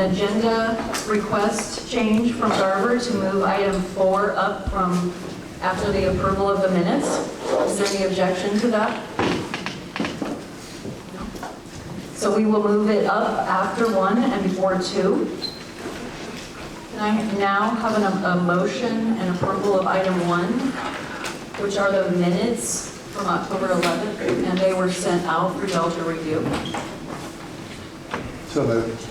an agenda request change from Garver to move item 4 up from after the approval of the minutes. Is there any objection to that? So we will move it up after 1 and before 2. Can I now have a motion and approval of item 1, which are the minutes from October 11th, and they were sent out for y'all to review. So moved.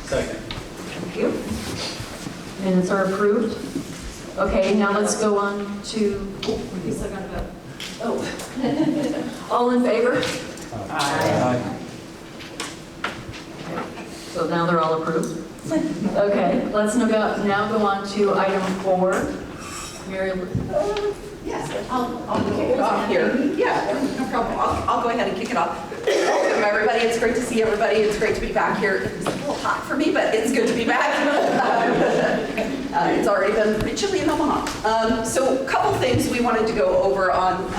Second. Thank you. Minutes are approved. Okay, now let's go on to, all in favor? Aye. So now they're all approved. Okay, let's now go on to item 4. Mary. Yes, I'll kick it off here. Yeah, no problem. I'll go ahead and kick it off. Welcome, everybody. It's great to see everybody. It's great to be back here. It's a little hot for me, but it's good to be back. It's already been pretty chilly in Omaha. So a couple things we wanted to go over on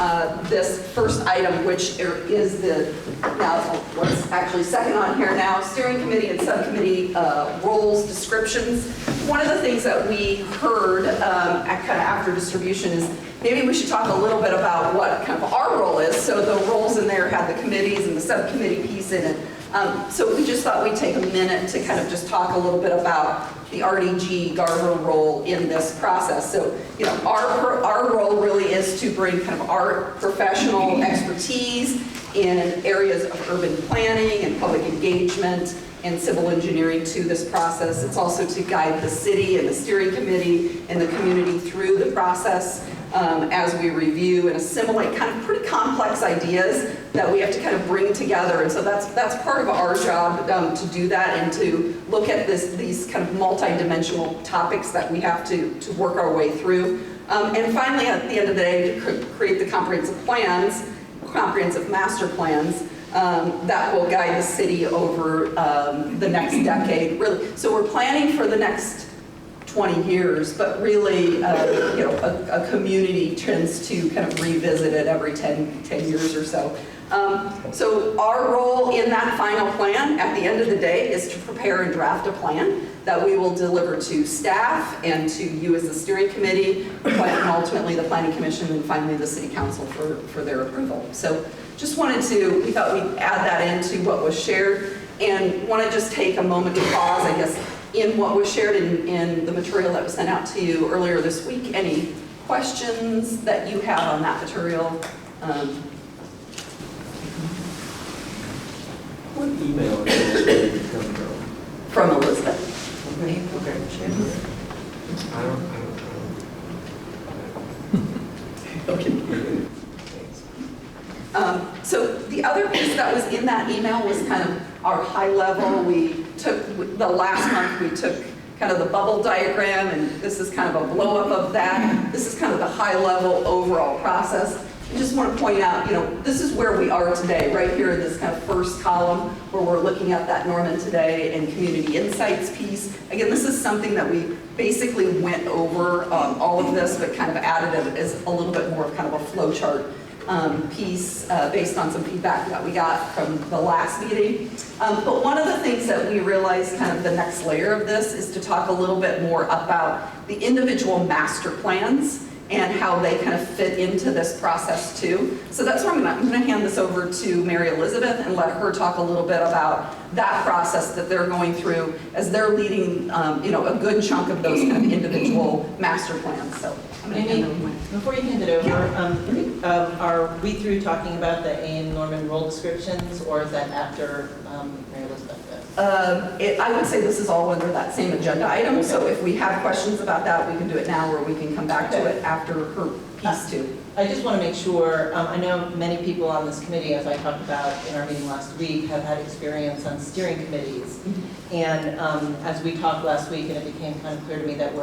this first item, which is what's actually second on here now, steering committee and subcommittee roles, descriptions. One of the things that we heard kind of after distribution is maybe we should talk a little bit about what kind of our role is. So the roles in there have the committees and the subcommittee piece in it. So we just thought we'd take a minute to kind of just talk a little bit about the RDG Garver role in this process. So, you know, our role really is to bring kind of our professional expertise in areas of urban planning and public engagement and civil engineering to this process. It's also to guide the city and the steering committee and the community through the process as we review and assimilate kind of pretty complex ideas that we have to kind of bring together. And so that's part of our job to do that and to look at these kind of multi-dimensional topics that we have to work our way through. And finally, at the end of the day, to create the comprehensive master plans that will guide the city over the next decade. Really, so we're planning for the next 20 years, but really, you know, a community tends to kind of revisit it every 10 years or so. So our role in that final plan at the end of the day is to prepare and draft a plan that we will deliver to staff and to you as the steering committee, and ultimately the planning commission, and finally the city council for their approval. So just we thought we'd add that into what was shared, and want to just take a moment to pause, I guess, in what was shared in the material that was sent out to you earlier this week. Any questions that you have on that material? What email address did it come from? From Elizabeth. Okay. I don't. Okay. So the other piece that was in that email was kind of our high level. The last month we took kind of the bubble diagram, and this is kind of a blow up of that. This is kind of the high level overall process. I just want to point out, you know, this is where we are today, right here in this kind of first column where we're looking at that Norman Today and community insights piece. Again, this is something that we basically went over all of this, but kind of added it as a little bit more of kind of a flow chart piece based on some feedback that we got from the last meeting. But one of the things that we realized, kind of the next layer of this, is to talk a little bit more about the individual master plans and how they kind of fit into this process too. So that's where I'm going to hand this over to Mary Elizabeth and let her talk a little bit about that process that they're going through as they're leading, you know, a good chunk of those kind of individual master plans. So I'm going to hand it over. Before you hand it over, are we through talking about the A and Norman role descriptions, or is that after Mary Elizabeth? I would say this is all under that same agenda item, so if we have questions about that, we can do it now, or we can come back to it after her piece too. I just want to make sure, I know many people on this committee, as I talked about in our meeting last week, have had experience on steering committees. And as we talked last week, and it became kind of clear to me that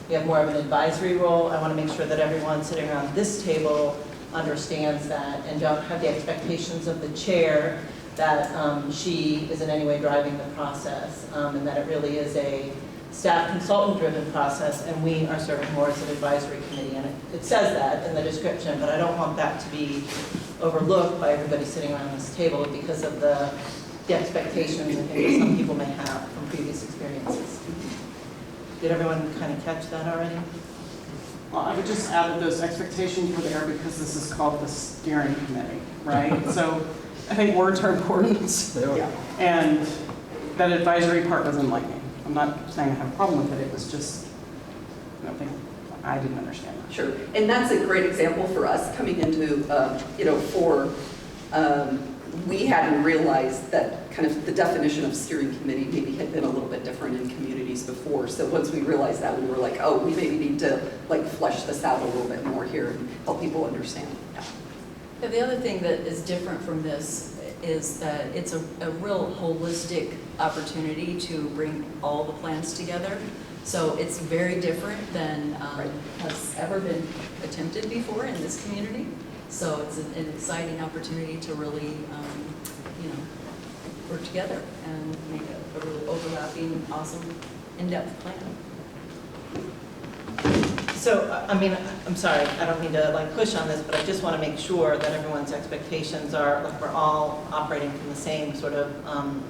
we have more of an advisory role, I want to make sure that everyone sitting around this table understands that and don't have the expectations of the chair that she is in any way driving the process, and that it really is a staff consultant-driven process, and we are serving more as an advisory committee. And it says that in the description, but I don't want that to be overlooked by everybody sitting around this table because of the expectations I think that some people may have from experiences. Did everyone kind of catch that already? Well, I would just add that those expectations were there because this is called the steering committee, right? So I think words are important, They are. and that advisory part doesn't like me. I'm not saying I have a problem with it, it was just, I don't think, I didn't understand that. Sure, and that's a great example for us coming into, we hadn't realized that kind of the definition of steering committee maybe had been a little bit different in communities before. So once we realized that, we were like, oh, we maybe need to like flesh this out a little bit more here and help people understand. Yeah. Yeah, the other thing that is different from this is that it's a real holistic opportunity to bring all the plans together. So it's very different than has ever been attempted before in this community. So it's an exciting opportunity to really, work together and make a really overlapping, awesome, in-depth plan. So, I mean, I'm sorry, I don't mean to like push on this, but I just want to make sure that everyone's expectations are, like, we're all operating from the same sort of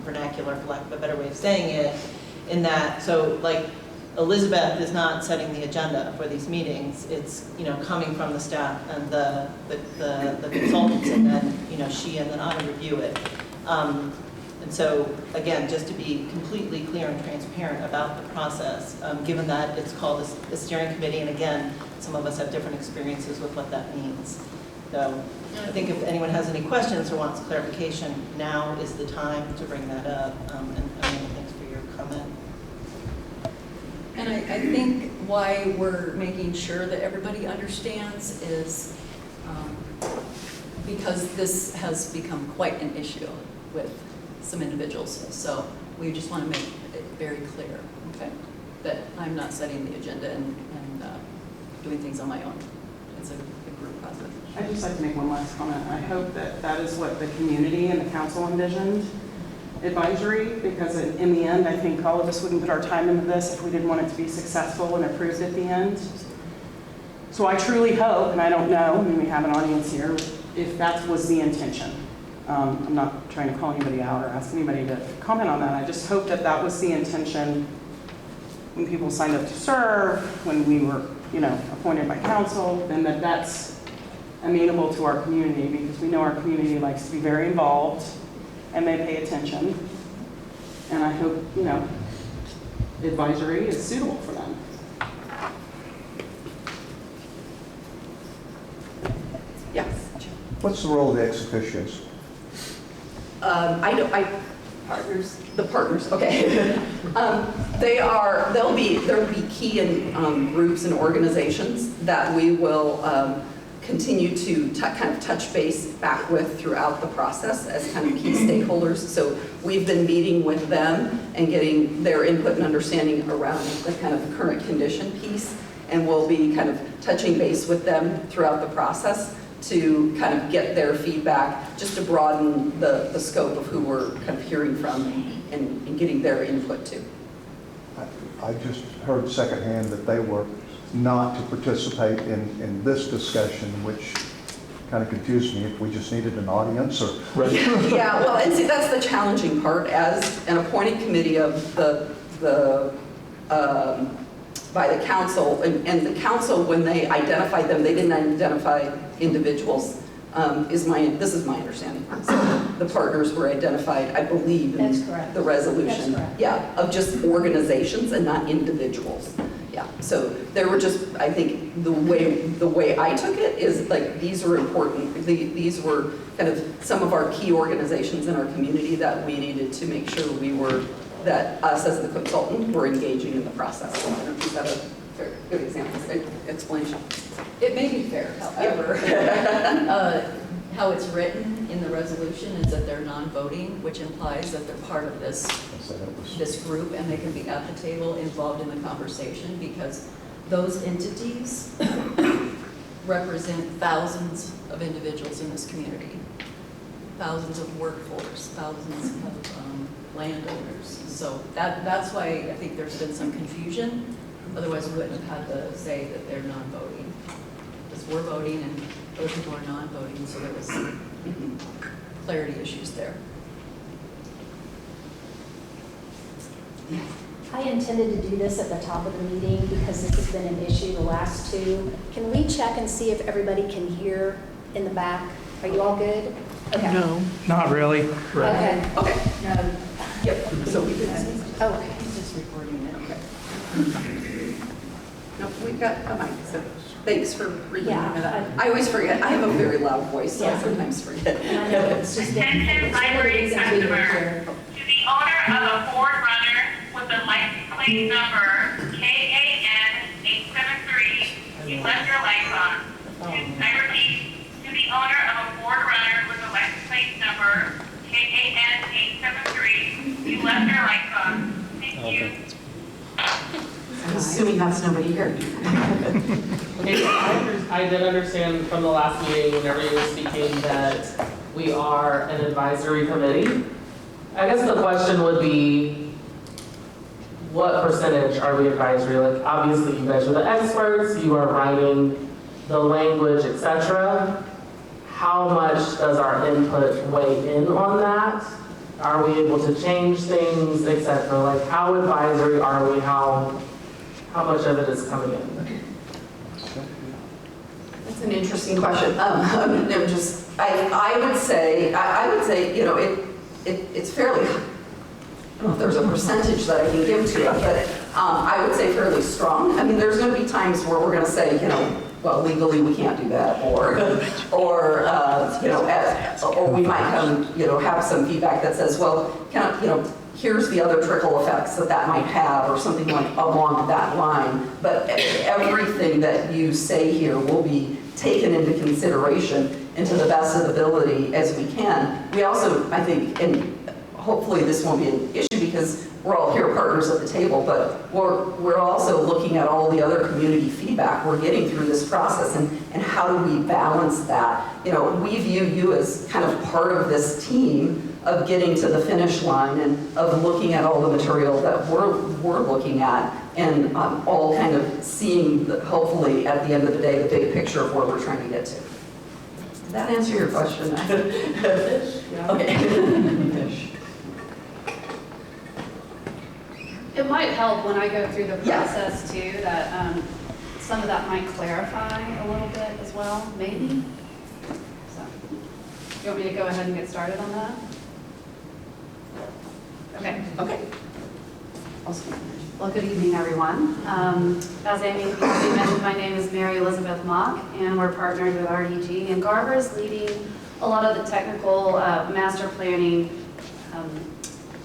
vernacular, for lack of a better way of saying it, in that, so like, Elizabeth is not setting the agenda for these meetings. It's, coming from the staff and the consultants, and then, she and then I review it. And so, again, just to be completely clear and transparent about the process, given that it's called the steering committee, and again, some of us have different experiences with what that means. So I think if anyone has any questions or wants clarification, now is the time to bring that up. And thanks for your comment. And I think why we're making sure that everybody understands is because this has become quite an issue with some individuals. So we just want to make it very clear, okay, that I'm not setting the agenda and doing things on my own. It's a group process. I'd just like to make one last comment. I hope that that is what the community and the council envisioned, advisory, because in the end, I think all of us wouldn't put our time into this if we didn't want it to be successful and approved at the end. So I truly hope, and I don't know, I mean, we have an audience here, if that was the intention. I'm not trying to call anybody out or ask anybody to comment on that. I just hope that that was the intention when people signed up to serve, when we were, appointed by council, then that's amenable to our community, because we know our community likes to be very involved and they pay attention. And I hope, advisory is suitable for them. Yes. What's the role of the ex officios? Partners. The partners, okay. There'll be key in groups and organizations that we will continue to kind of touch base back with throughout the process as kind of key stakeholders. So we've been meeting with them and getting their input and understanding around the kind of current condition piece, and we'll be kind of touching base with them throughout the process to kind of get their feedback, just to broaden the scope of who we're kind of hearing from and getting their input too. I just heard secondhand that they were not to participate in this discussion, which kind of confused me, if we just needed an audience or... Right. Yeah, well, and see, that's the challenging part. As an appointed committee of by the council, and the council, when they identified them, they didn't identify individuals, this is my understanding. So the partners were identified, I believe, in That's correct. the resolution. That's correct. Yeah, of just organizations and not individuals. Yeah, so there were just, I think, the way I took it is like, these are important. These were kind of some of our key organizations in our community that we needed to make sure that us as the consultant were engaging in the process. I don't know if that a very good example, explanation. It may be fair, however, how it's written in the resolution is that they're non-voting, which implies that they're part of this group and they can be at the table involved in the conversation, because those entities represent thousands of individuals in this community, thousands of workforce, thousands of landowners. So that's why I think there's been some confusion. Otherwise, we wouldn't have had to say that they're non-voting. Because we're voting and other people are non-voting, so there was clarity issues there. I intended to do this at the top of the meeting because this has been an issue the last two. Can we check and see if everybody can hear in the back? Are you all good? Okay. No, not really. Okay. Okay. No. Yep. So we can. Okay. He's just recording it. Okay. No, we've got a mic, so thanks for reminding me of that. I always forget. I have a very loud voice, so I sometimes forget. And I know it's just been, Attention it's one of the library reasons we were customer. here. To the owner of a Ford Runner with the license plate number KAN873, you left your lights on. I repeat, to the owner of a Ford Runner with the license plate number KAN873, you left your lights on. Thank you. I'm assuming that's nobody here. Okay, I did understand from the last meeting, whenever you were speaking, that we are an advisory committee. I guess the question would be, what percentage are we advisory? Like, obviously, you guys are the experts, you are writing the language, etc. How much does our input weigh in on that? Are we able to change things, etc.? Like, how advisory are we? How much of it is coming in? That's an interesting question. I would say, you know, it's fairly, I don't know if there's a percentage that I can give to it, but I would say fairly strong. I mean, there's going to be times where we're going to say, you know, well, legally we can't do that, or we might come, you know, have some feedback that says, well, here's the other trickle effects that might have, or something like along that line. But everything that you say here will be taken into consideration and to the best of ability as we can. We also, I think, and hopefully this won't be an issue because we're all here partners at the table, but we're also looking at all the other community feedback we're getting through this process, and how do we balance that? You know, we view you as kind of part of this team of getting to the finish line and of looking at all the material that we're looking at, and all kind of seeing, hopefully, at the end of the day, the big picture of where we're trying to get to. Did that answer your question? Okay. It might help when I go through the process too, that some of that might clarify a little bit as well, maybe. So, you want me to go ahead and get started on that? Okay. Okay. Well, good evening, everyone. As Amy mentioned, my name is Mary Elizabeth Mock, and we're partnered with RDG, and Garver is leading a lot of the technical master planning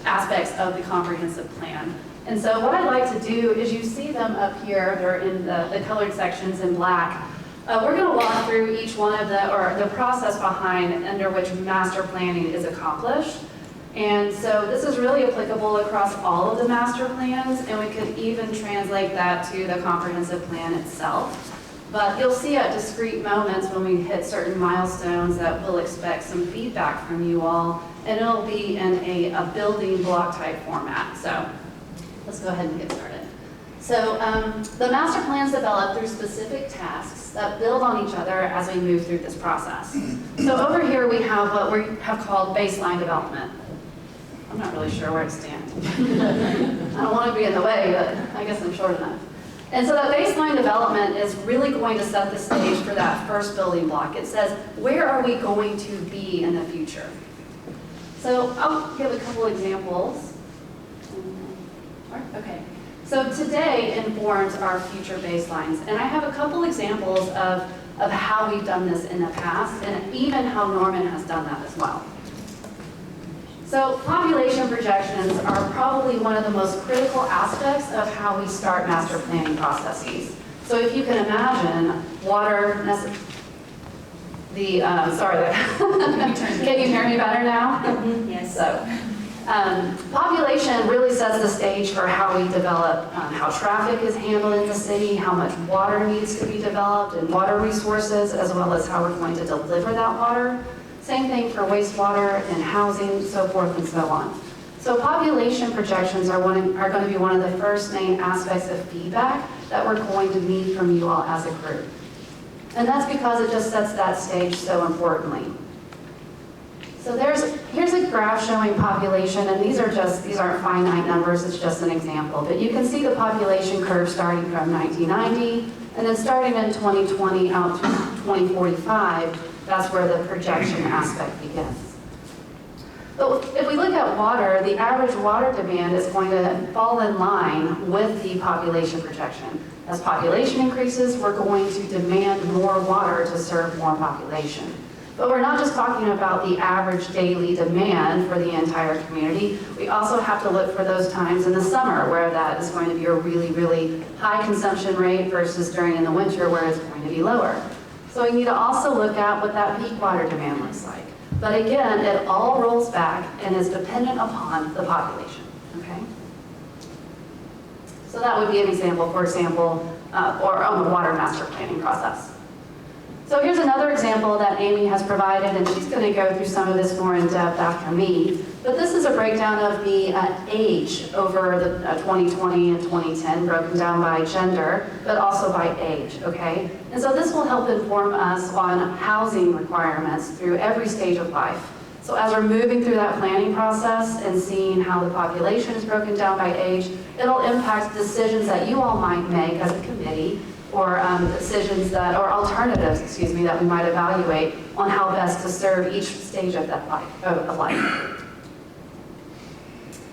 aspects of the comprehensive plan. And so what I'd like to do is, you see them up here, they're in the colored sections in black. We're going to walk through each one of the process behind under which master planning is accomplished. And so this is really applicable across all of the master plans, and we could even translate that to the comprehensive plan itself. But you'll see at discrete moments when we hit certain milestones that we'll expect some feedback from you all, and it'll be in a building block type format. So let's go ahead and get started. So the master plan's developed through specific tasks that build on each other as we move through this process. So over here we have what we have called baseline development. I'm not really sure where it stands. I don't want to be in the way, but I guess I'm short enough. And so that baseline development is really going to set the stage for that first building block. It says, where are we going to be in the future? So I'll give a couple examples. Okay. So today informs our future baselines. And I have a couple examples of how we've done this in the past, and even how Norman has done that as well. So population projections are probably one of the most critical aspects of how we start master planning processes. So if you can imagine water, can you hear me better now? Yes. So population really sets the stage for how we develop how traffic is handled in the city, how much water needs to be developed, and water resources, as well as how we're going to deliver that water. Same thing for wastewater and housing, so forth and so on. So population projections are going to be one of the first main aspects of feedback that we're going to need from you all as a group. And that's because it just sets that stage so importantly. So here's a graph showing population, and these aren't finite numbers, it's just an example. But you can see the population curve starting from 1990, and then starting in 2020 out to 2045, that's where the projection aspect begins. So if we look at water, the average water demand is going to fall in line with the population projection. As population increases, we're going to demand more water to serve more population. But we're not just talking about the average daily demand for the entire community. We also have to look for those times in the summer where that is going to be a really, really high consumption rate versus during in the winter where it's going to be lower. So we need to also look at what that peak water demand looks like. But again, it all rolls back and is dependent upon the population, okay? So that would be an example, for example, or on the water master planning process. So here's another example that Amy has provided, and she's going to go through some of this more in depth after me. But this is a breakdown of the age over the 2020 and 2010, broken down by gender, but also by age, okay? And so this will help inform us on housing requirements through every stage of life. So as we're moving through that planning process and seeing how the population is broken down by age, it'll impact decisions that you all might make as a committee, or decisions that, or alternatives, excuse me, that we might evaluate on how best to serve each stage of that life.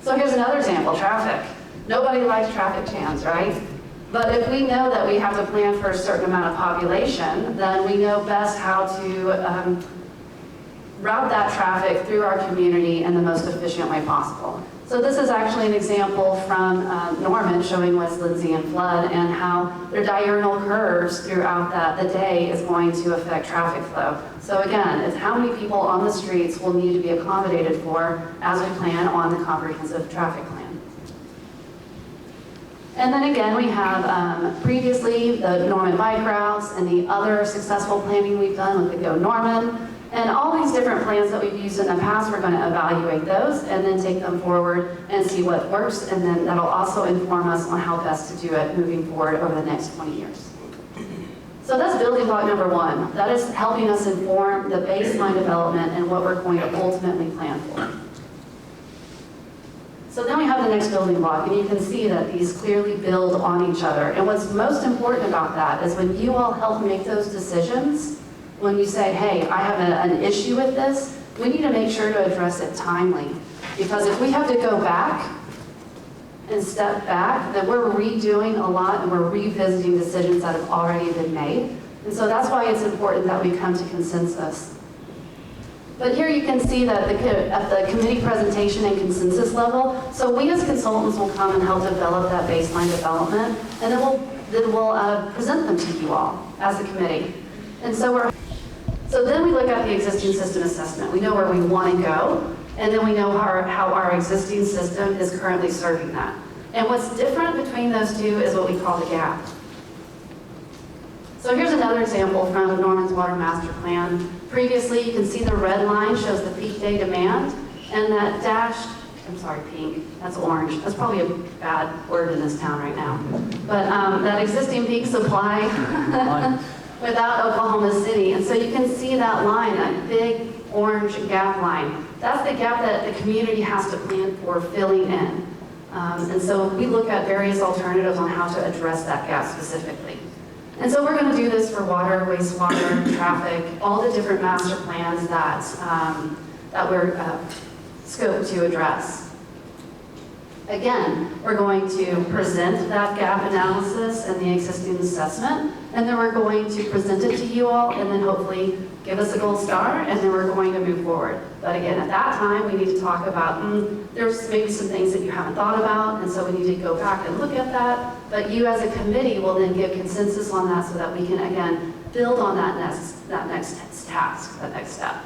So here's another example, traffic. Nobody likes traffic jams, right? But if we know that we have to plan for a certain amount of population, then we know best how to route that traffic through our community in the most efficient way possible. So this is actually an example from Norman showing West Lindsay and flood and how their diurnal curves throughout the day is going to affect traffic flow. So again, it's how many people on the streets will need to be accommodated for as we plan on the comprehensive traffic plan. And then again, we have previously the Norman bike routes and the other successful planning we've done with the Go Norman. And all these different plans that we've used in the past, we're going to evaluate those and then take them forward and see what works. And then that'll also inform us on how best to do it moving forward over the next 20 years. So that's building block number one. That is helping us inform the baseline development and what we're going to ultimately plan for. So then we have the next building block, and you can see that these clearly build on each other. And what's most important about that is when you all help make those decisions, when you say, hey, I have an issue with this, we need to make sure to address it timely. Because if we have to go back and step back, then we're redoing a lot and we're revisiting decisions that have already been made. And so that's why it's important that we come to consensus. But here you can see that at the committee presentation and consensus level, so we as consultants will come and help develop that baseline development, and then we'll present them to you all as a committee. And so then we look at the existing system assessment. We know where we want to go, and then we know how our existing system is currently serving that. And what's different between those two is what we call the gap. So here's another example from Norman's Water Master Plan. Previously, you can see the red line shows the peak day demand, and that dashed, I'm sorry, pink, that's orange. That's probably a bad word in this town right now. But that existing peak supply without Oklahoma City. And so you can see that line, that big orange gap line. That's the gap that the community has to plan for filling in. And so we look at various alternatives on how to address that gap specifically. And so we're going to do this for water, wastewater, traffic, all the different master plans that we're scoped to address. Again, we're going to present that gap analysis and the existing assessment, and then we're going to present it to you all, and then hopefully give us a gold star, and then we're going to move forward. But again, at that time, we need to talk about, there's maybe some things that you haven't thought about, and so we need to go back and look at that. But you as a committee will then give consensus on that so that we can, again, build on that next task, that next step.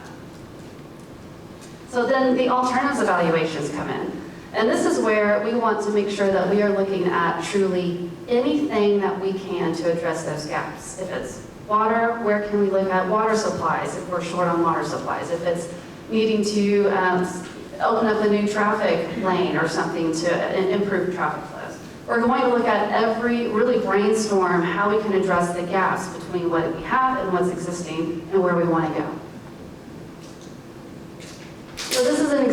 So then the alternatives evaluations come in. And this is where we want to make sure that we are looking at truly anything that we can to address those gaps. If it's water, where can we look at water supplies if we're short on water supplies? If it's needing to open up a new traffic lane or something to improve traffic flows. We're going to look at really brainstorm how we can address the gaps between what we have and what's existing and where we want to go.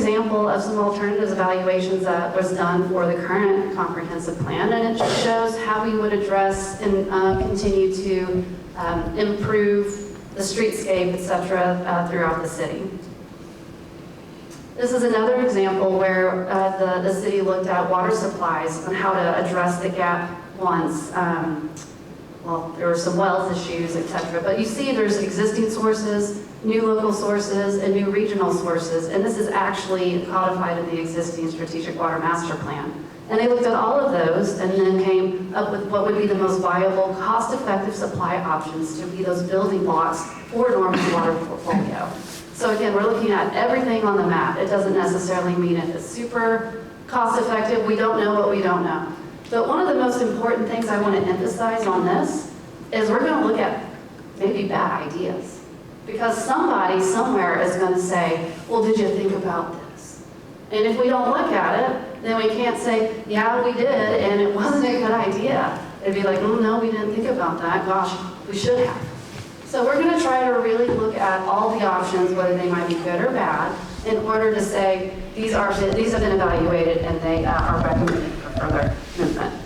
example of some alternatives evaluations that was done for the current comprehensive plan, and it just shows how we would address and continue to improve the streetscape, et cetera, throughout the city. This is another example where the city looked at water supplies and how to address the gap once. Well, there were some wells issues, et cetera. But you see there's existing sources, new local sources, and new regional sources. And this is actually codified in the existing strategic water master plan. And they looked at all of those and then came up with what would be the most viable, cost-effective supply options to be those building blocks for Norman's water portfolio. So again, we're looking at everything on the map. It doesn't necessarily mean it's super cost-effective. We don't know what we don't know. But one of the most important things I want to emphasize on this is we're going to look at maybe bad ideas. Because somebody somewhere is going to say, well, did you think about this? And if we don't look at it, then we can't say, yeah, we did, and it wasn't a good idea. It'd be like, oh, no, we didn't think about that. Gosh, we should have. So we're going to try to really look at all the options, whether they might be good or bad, in order to say these have been evaluated and they are recommended for further movement.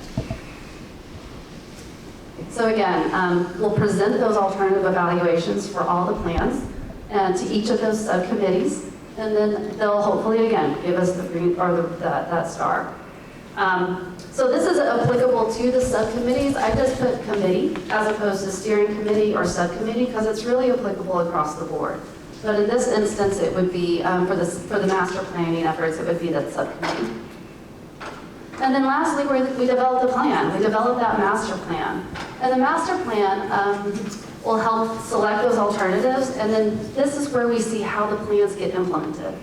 So again, we'll present those alternative evaluations for all the plans and to each of those subcommittees, and then they'll hopefully again give us the green or that star. So this is applicable to the subcommittees. I just put committee as opposed to steering committee or subcommittee because it's really applicable across the board. But in this instance, it would be for the master planning efforts, it would be the subcommittee. And then lastly, we developed the plan. We developed that master plan. And the master plan will help select those alternatives, and then this is where we see how the plans get implemented.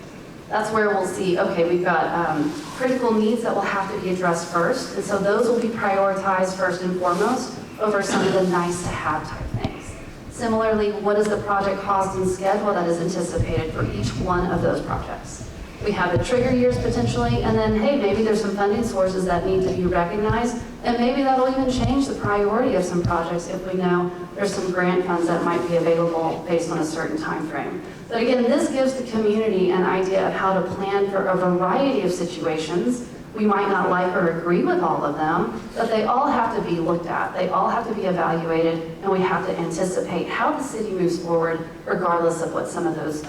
That's where we'll see, okay, we've got critical needs that will have to be addressed first, and so those will be prioritized first and foremost over some of the nice-to-have type things. Similarly, what is the project cost and schedule that is anticipated for each one of those projects? We have the trigger years potentially, and then, hey, maybe there's some funding sources that need to be recognized, and maybe that'll even change the priority of some projects if we know there's some grant funds that might be available based on a certain time frame. But again, this gives the community an idea of how to plan for a variety of situations. We might not like or agree with all of them, but they all have to be looked at. They all have to be evaluated, and we have to anticipate how the city moves forward regardless of what some of those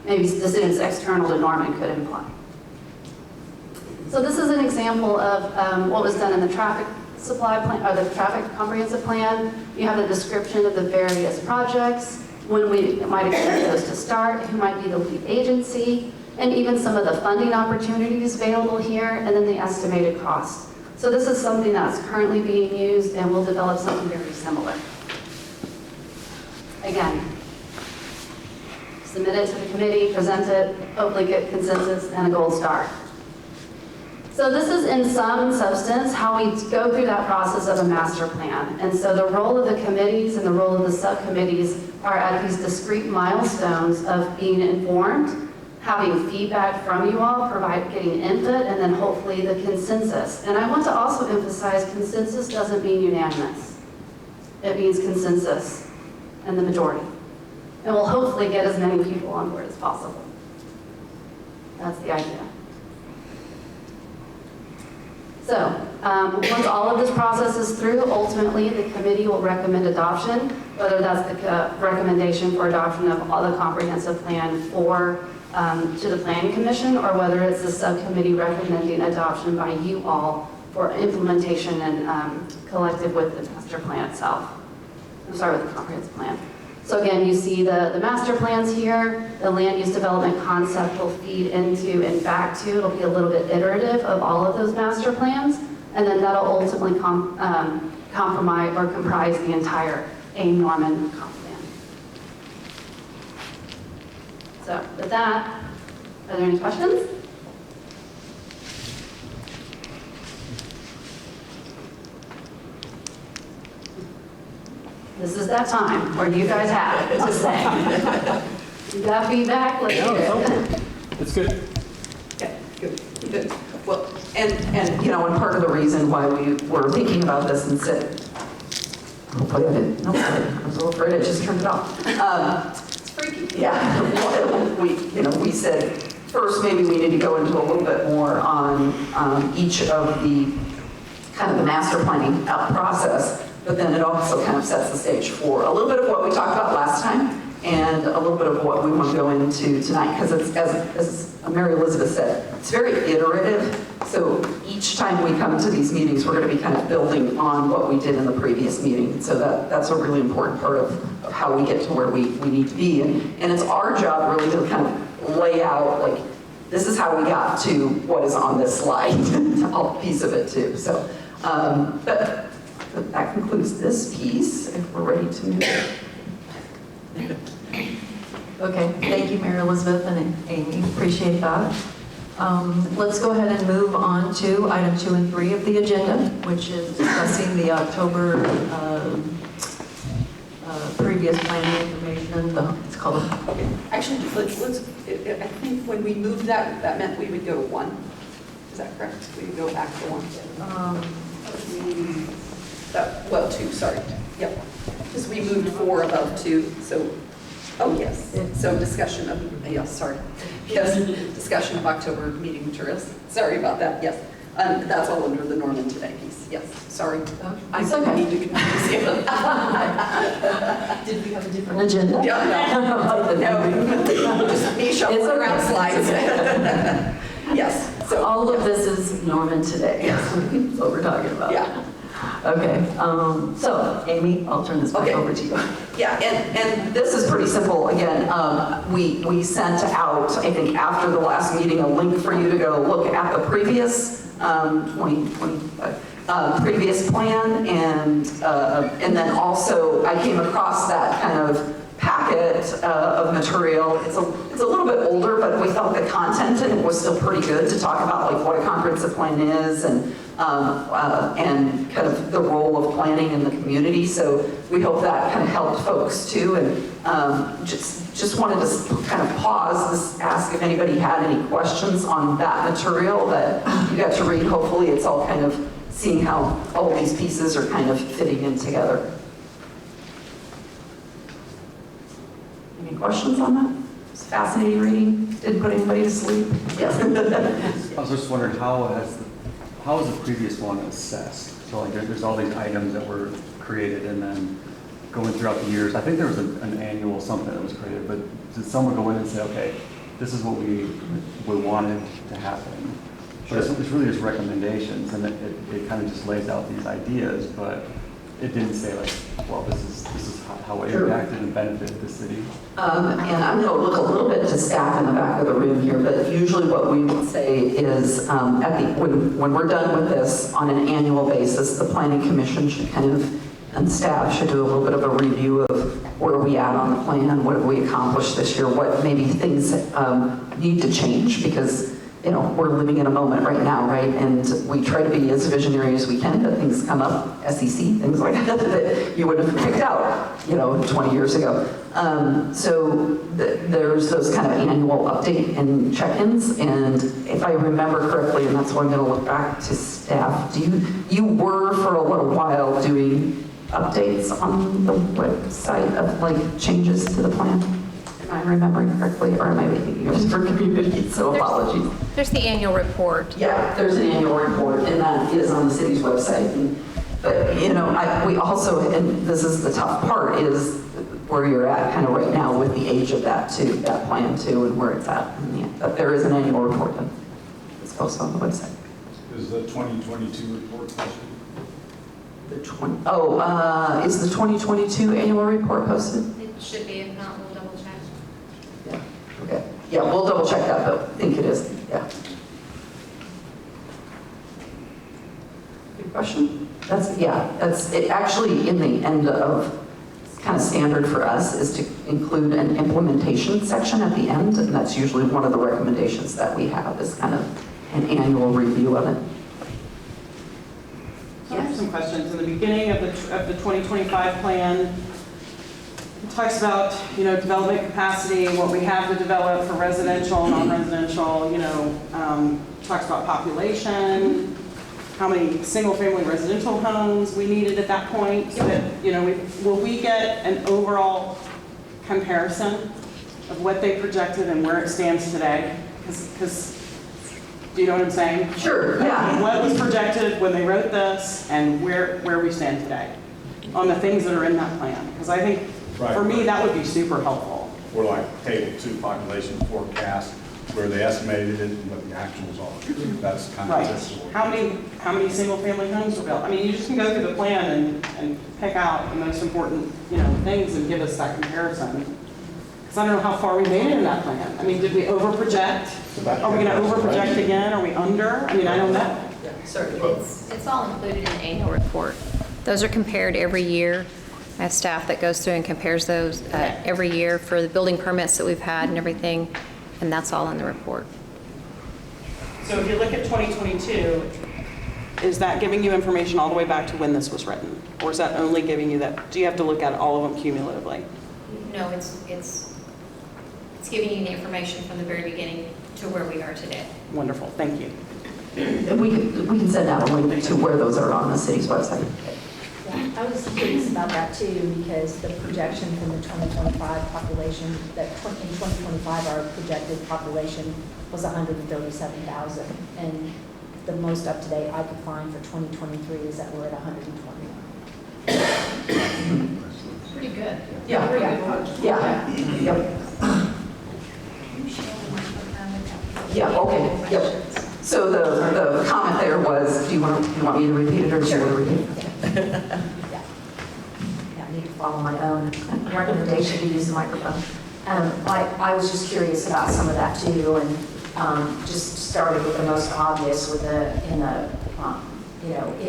maybe decisions external to Norman could imply. So this is an example of what was done in the traffic supply plan, or the traffic comprehensive plan. You have a description of the various projects, when we might expect those to start, who might be the lead agency, and even some of the funding opportunities available here, and then the estimated cost. So this is something that's currently being used, and we'll develop something very similar. Again, submit it to the committee, present it, hopefully get consensus and a gold star. So this is in some substance how we go through that process of a master plan. And so the role of the committees and the role of the subcommittees are at these discrete milestones of being informed, having feedback from you all, getting input, and then hopefully the consensus. And I want to also emphasize consensus doesn't mean unanimous. It means consensus and the majority. And we'll hopefully get as many people on board as possible. That's the idea. So, once all of this process is through, ultimately the committee will recommend adoption, whether that's the recommendation for adoption of all the comprehensive plan to the Planning Commission, or whether it's the subcommittee recommending adoption by you all for implementation and collective with the master plan itself. I'm sorry, with the comprehensive plan. So again, you see the master plans here, the land use development concept will feed into and back to, it'll be a little bit iterative of all of those master plans, and then that'll ultimately compromise or comprise the entire Norman comp plan. So with that, are there any questions? This is that time where you guys have it to say. You got feedback? Let's hear it. It's good. Yeah, good. Well, and you know, and part of the reason why we were thinking about this and said, hopefully I didn't, no, I was a little afraid I just turned it off. It's freaky. Yeah, we said, first, maybe we need to go into a little bit more on each of the kind of the master planning process, but then it also kind of sets the stage for a little bit of what we talked about last time and a little bit of what we want to go into tonight, because it's, as Mary Elizabeth said, it's very iterative. So each time we come to these meetings, we're going to be kind of building on what we did in the previous meeting. So that's a really important part of how we get to where we need to be. And it's our job really to kind of lay out, like, this is how we got to what is on this slide, a piece of it too. So, but that concludes this piece, if we're ready to move. Okay, thank you, Mary Elizabeth and Amy, appreciate that. Let's go ahead and move on to item 2 and 3 of the agenda, which is discussing the October previous planning information. It's called. Actually, let's, I think when we moved that, that meant we would go 1. Is that correct? We would go back to 1. Well, 2, sorry. Yep. Because we moved 4 above 2, so, oh, yes. So discussion of, yes, sorry. Yes, discussion of October meeting materials. Sorry about that, yes. That's all under the Norman today piece, yes. Sorry. I It's okay. need to confuse you. Did we have a different agenda? Yeah, no, just me shuffling It's okay. around slides. Yes, so. All of this is Norman today. Yes. That's what we're talking about. Yeah. Okay, so Amy, I'll turn this back Okay. over to you. Yeah, and this is pretty simple. Again, we sent out, I think after the last meeting, a link for you to go look at the previous previous plan, and then also I came across that kind of packet of material. It's a little bit older, but we felt the content in it was still pretty good to talk about, like, what a comprehensive plan is and kind of the role of planning in the community. So we hope that kind of helped folks too. And just wanted to kind of pause, ask if anybody had any questions on that material that you got to read. Hopefully it's all kind of seeing how all these pieces are kind of fitting in together. Any questions on that? It's fascinating reading. Didn't put anybody to sleep. Yes. I was just wondering, how is the previous one assessed? So like there's all these items that were created and then going throughout the years. I think there was an annual something that was created, but did someone go in and say, okay, this is what we wanted to happen? But it's really just recommendations, and it kind of just lays out these ideas, but it didn't say, like, well, this is how it impacted and benefited the city. And I'm going to look a little bit to staff in the back of the room here, but usually what we would say is when we're done with this on an annual basis, the Planning Commission should kind of, and staff should do a little bit of a review of where are we at on the plan, what have we accomplished this year, what maybe things need to change, because we're living in a moment right now, right? And we try to be as visionary as we can, but things come up, SEC, things like that, that you would have picked out, 20 years ago. So there's those kind of annual update and check-ins. And if I remember correctly, and that's why I'm going to look back to staff, you were for a little while doing updates on the website of like changes to the plan? Am I remembering correctly, or am I making yours for community? So apologies. There's the annual report. Yeah, there's an annual report, and that is on the city's website. But we also, and this is the tough part, is where you're at kind of right now with the age of that plan too, and where it's at. But there is an annual report that is posted on the website. Is the 2022 report posted? Is the 2022 annual report posted? It should be, if not, we'll double check. Yeah, okay. Yeah, we'll double check that, but I think it is, yeah. Good question. That's it. Actually, in the end of, kind of standard for us is to include an implementation section at the end, and that's usually one of the recommendations that we have is kind of an annual review of it. I have some questions. In the beginning of the 2025 plan, it talks about, development capacity, what we have to develop for residential, non-residential, talks about population, how many single-family residential homes we needed at that point. So that, will we get an overall comparison of what they projected and where it stands today? Because, do you know what I'm saying? Sure, yeah. What was projected when they wrote this and where we stand today on the things that are in that plan? Because I think, for me, that would be super helpful. Or like table 2 population forecast, where they estimated it and what the actuals are. That's kind of Right. typical. How many single-family homes were built? I mean, you just can go through the plan and pick out the most important, things and give us that comparison. Because I don't know how far we made it in that plan. I mean, did we over-project? Are we going to over-project again? Are we under? I mean, I don't know. Certainly. It's all included in the annual report. Those are compared every year. I have staff that goes through and compares those every year for the building permits that we've had and everything, and that's all in the report. So if you look at 2022, is that giving you information all the way back to when this was written? Or is that only giving you that, do you have to look at all of them cumulatively? No, it's giving you the information from the very beginning to where we are today. Wonderful, thank you. We can send out a link to where those are on the city's website. Yeah, I was curious about that too, because the projection from the 2025 population, that in 2025 our projected population was 137,000, and the most up-to-date I could find for 2023 is that we're at 129. Pretty good. Yeah. Pretty good. Yeah. Yep. Yeah, okay, yep. So the comment there was, do you want me to repeat it, or do you want to repeat it? Yeah, I need to follow my own recommendation to use the microphone. I was just curious about some of that too, and just started with the most obvious with in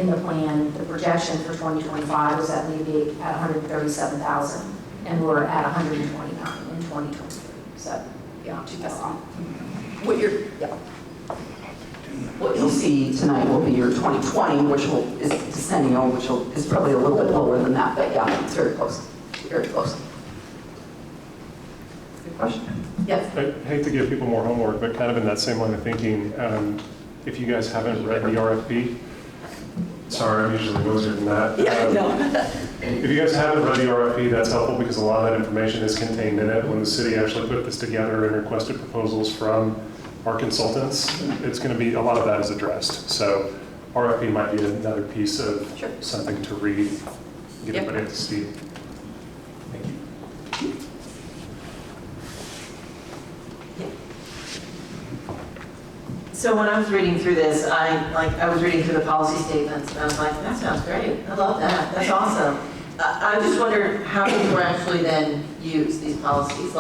the plan, the projection for 2025 is that we'd be at 137,000, and we're at 129 in 2023. So, yeah, What you'll see tonight will be your 2020, which is decennial, which is probably a little bit lower than that, but yeah, it's very close. Very close. Good question. Yes. I hate to give people more homework, but kind of in that same line of thinking, if you guys haven't read the RFP, sorry, I'm usually loser than that. If you guys haven't read the RFP, that's helpful because a lot of that information is contained in it. When the city actually put this together and requested proposals from our consultants, it's going to be, a lot of that is addressed. So RFP might be another piece of something to read, get everybody up to speed. Thank you. So when I was reading through this, I was reading through the policy statements, and I was like, that sounds great. I love that. That's awesome. I just wondered how these were actually then used, these policies.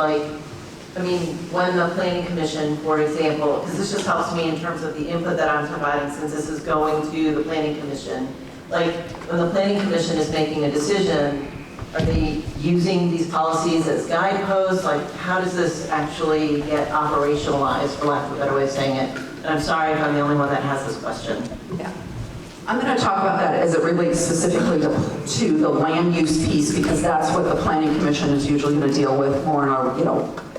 I mean, when the planning commission, for example, because this just helps me in terms of the input that I'm providing since this is going to the planning commission. When the planning commission is making a decision, are they using these policies as guideposts? How does this actually get operationalized, for lack of a better way of saying it? And I'm sorry if I'm the only one that has this question. Yeah. I'm going to talk about that as it relates specifically to the land use piece, because that's what the planning commission is usually going to deal with more on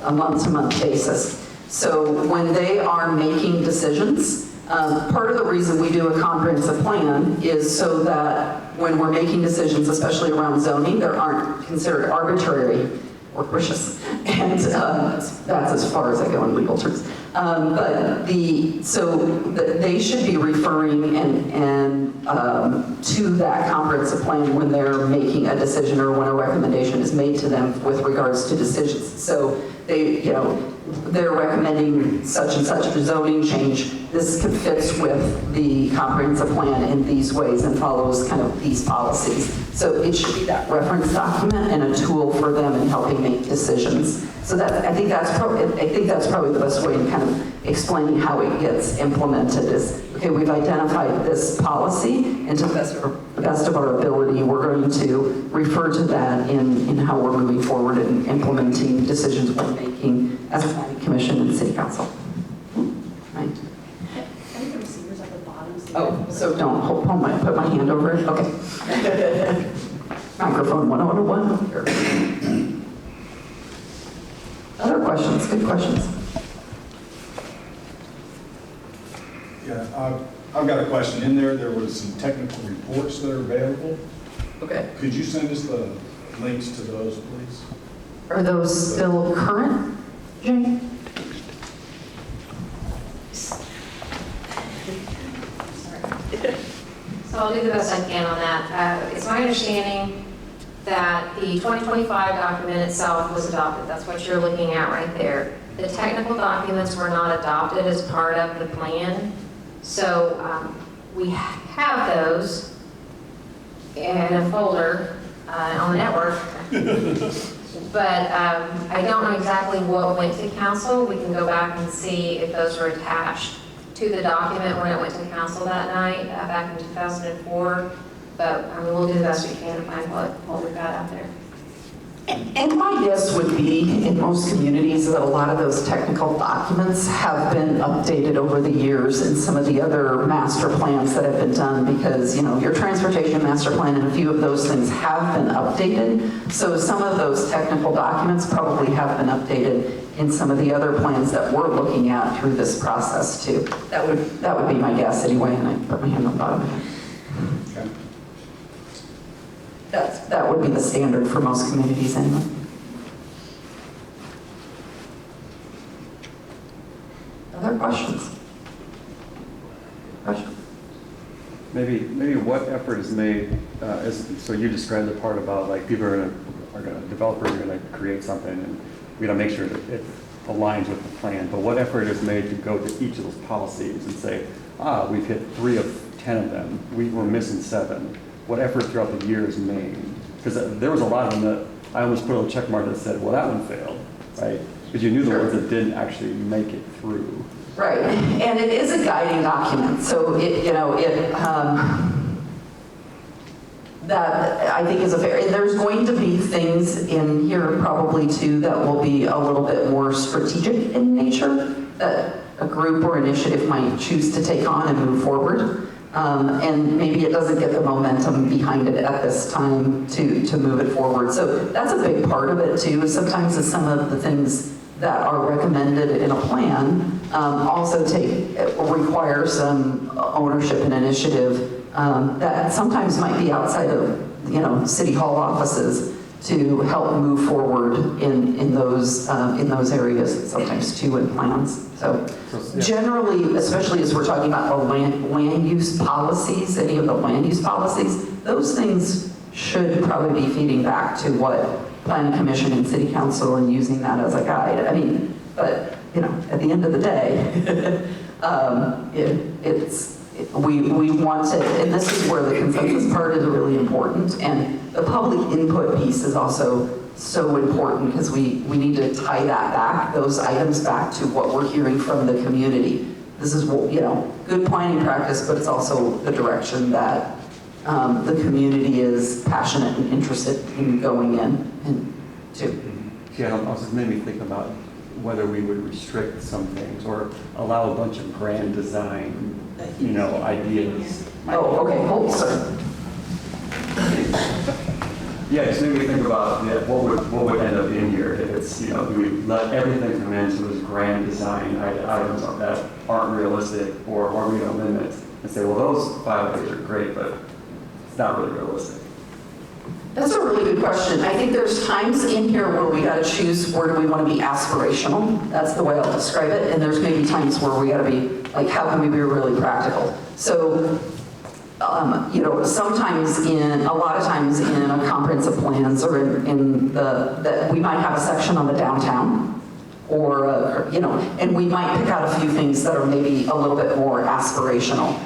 a month-to-month basis. So when they are making decisions, part of the reason we do a comprehensive plan is so that when we're making decisions, especially around zoning, there aren't considered arbitrary or capricious. And that's as far as I go in legal terms. They should be referring to that comprehensive plan when they're making a decision or when a recommendation is made to them with regards to decisions. So they're recommending such and such a zoning change. This fits with the comprehensive plan in these ways and follows kind of these policies. So it should be that reference document and a tool for them in helping make decisions. So I think that's probably the best way in kind of explaining how it gets implemented is, okay, we've identified this policy, and to the best of our ability, we're going to refer to that in how we're moving forward and implementing decisions we're making as a planning commission and city council. Right? I think the receiver's at the bottom. Oh, so don't put my hand over it? Okay. Microphone 101. Other questions? Good questions. Yeah, I've got a question. In there was some technical reports that are available. Okay. Could you send us the links to those, please? Are those still current, Jane? I'll do the best I can on that. It's my understanding that the 2025 document itself was adopted. That's what you're looking at right there. The technical documents were not adopted as part of the plan. So we have those in a folder on the network. But I don't know exactly what went to council. We can go back and see if those were attached to the document when it went to council that night, back in 2004. But I mean, we'll do the best we can to find what we've got out there. And my guess would be, in most communities, that a lot of those technical documents have been updated over the years in some of the other master plans that have been done, because, you know, your transportation master plan and a few of those things have been updated. So some of those technical documents probably have been updated in some of the other plans that we're looking at through this process too. That would be my guess anyway, and I put my hand on the bottom of it. That would be the standard for most communities anyway. Other questions? Maybe what effort is made, so you described the part about like people developers are gonna create something and we gotta make sure that it aligns with the plan, but what effort is made to go to each of those policies and say, we've hit 3 of 10 of them, we're missing 7. What effort throughout the year is made? Because there was a lot of them that I almost put a little check mark that said, well, that one failed, right? Because you knew the ones that didn't actually make it through. Right, and it is a guiding document, so that I think is a fair, and there's going to be things in here probably too that will be a little bit more strategic in nature that a group or initiative might choose to take on and move forward. And maybe it doesn't get the momentum behind it at this time to move it forward. So that's a big part of it too. Sometimes it's some of the things that are recommended in a plan also require some ownership and initiative that sometimes might be outside of city hall offices to help move forward in those areas, sometimes too in plans. So generally, especially as we're talking about the land use policies, any of the land use policies, those things should probably be feeding back to what Planning Commission and City Council and using that as a guide. I mean, but at the end of the day, we want to, and this is where the consensus part is really important, and the public input piece is also so important because we need to tie that back, those items back to what we're hearing from the community. This is, good planning practice, but it's also the direction that the community is passionate and interested in going in and to. Yeah, it also made me think about whether we would restrict some things or allow a bunch of grand design, ideas. Oh, okay, hold, sir. Yeah, just made me think about what would end up in here if it's, do we let everything come into those grand design items that aren't realistic, or are we going to limit and say, well, those 5 items are great, but it's not really realistic? That's a really good question. I think there's times in here where we got to choose where do we want to be aspirational. That's the way I'll describe it. And there's maybe times where we got to be like, how can we be really practical? So, sometimes a lot of times in a comprehensive plans or that we might have a section on the downtown, or and we might pick out a few things that are maybe a little bit more aspirational.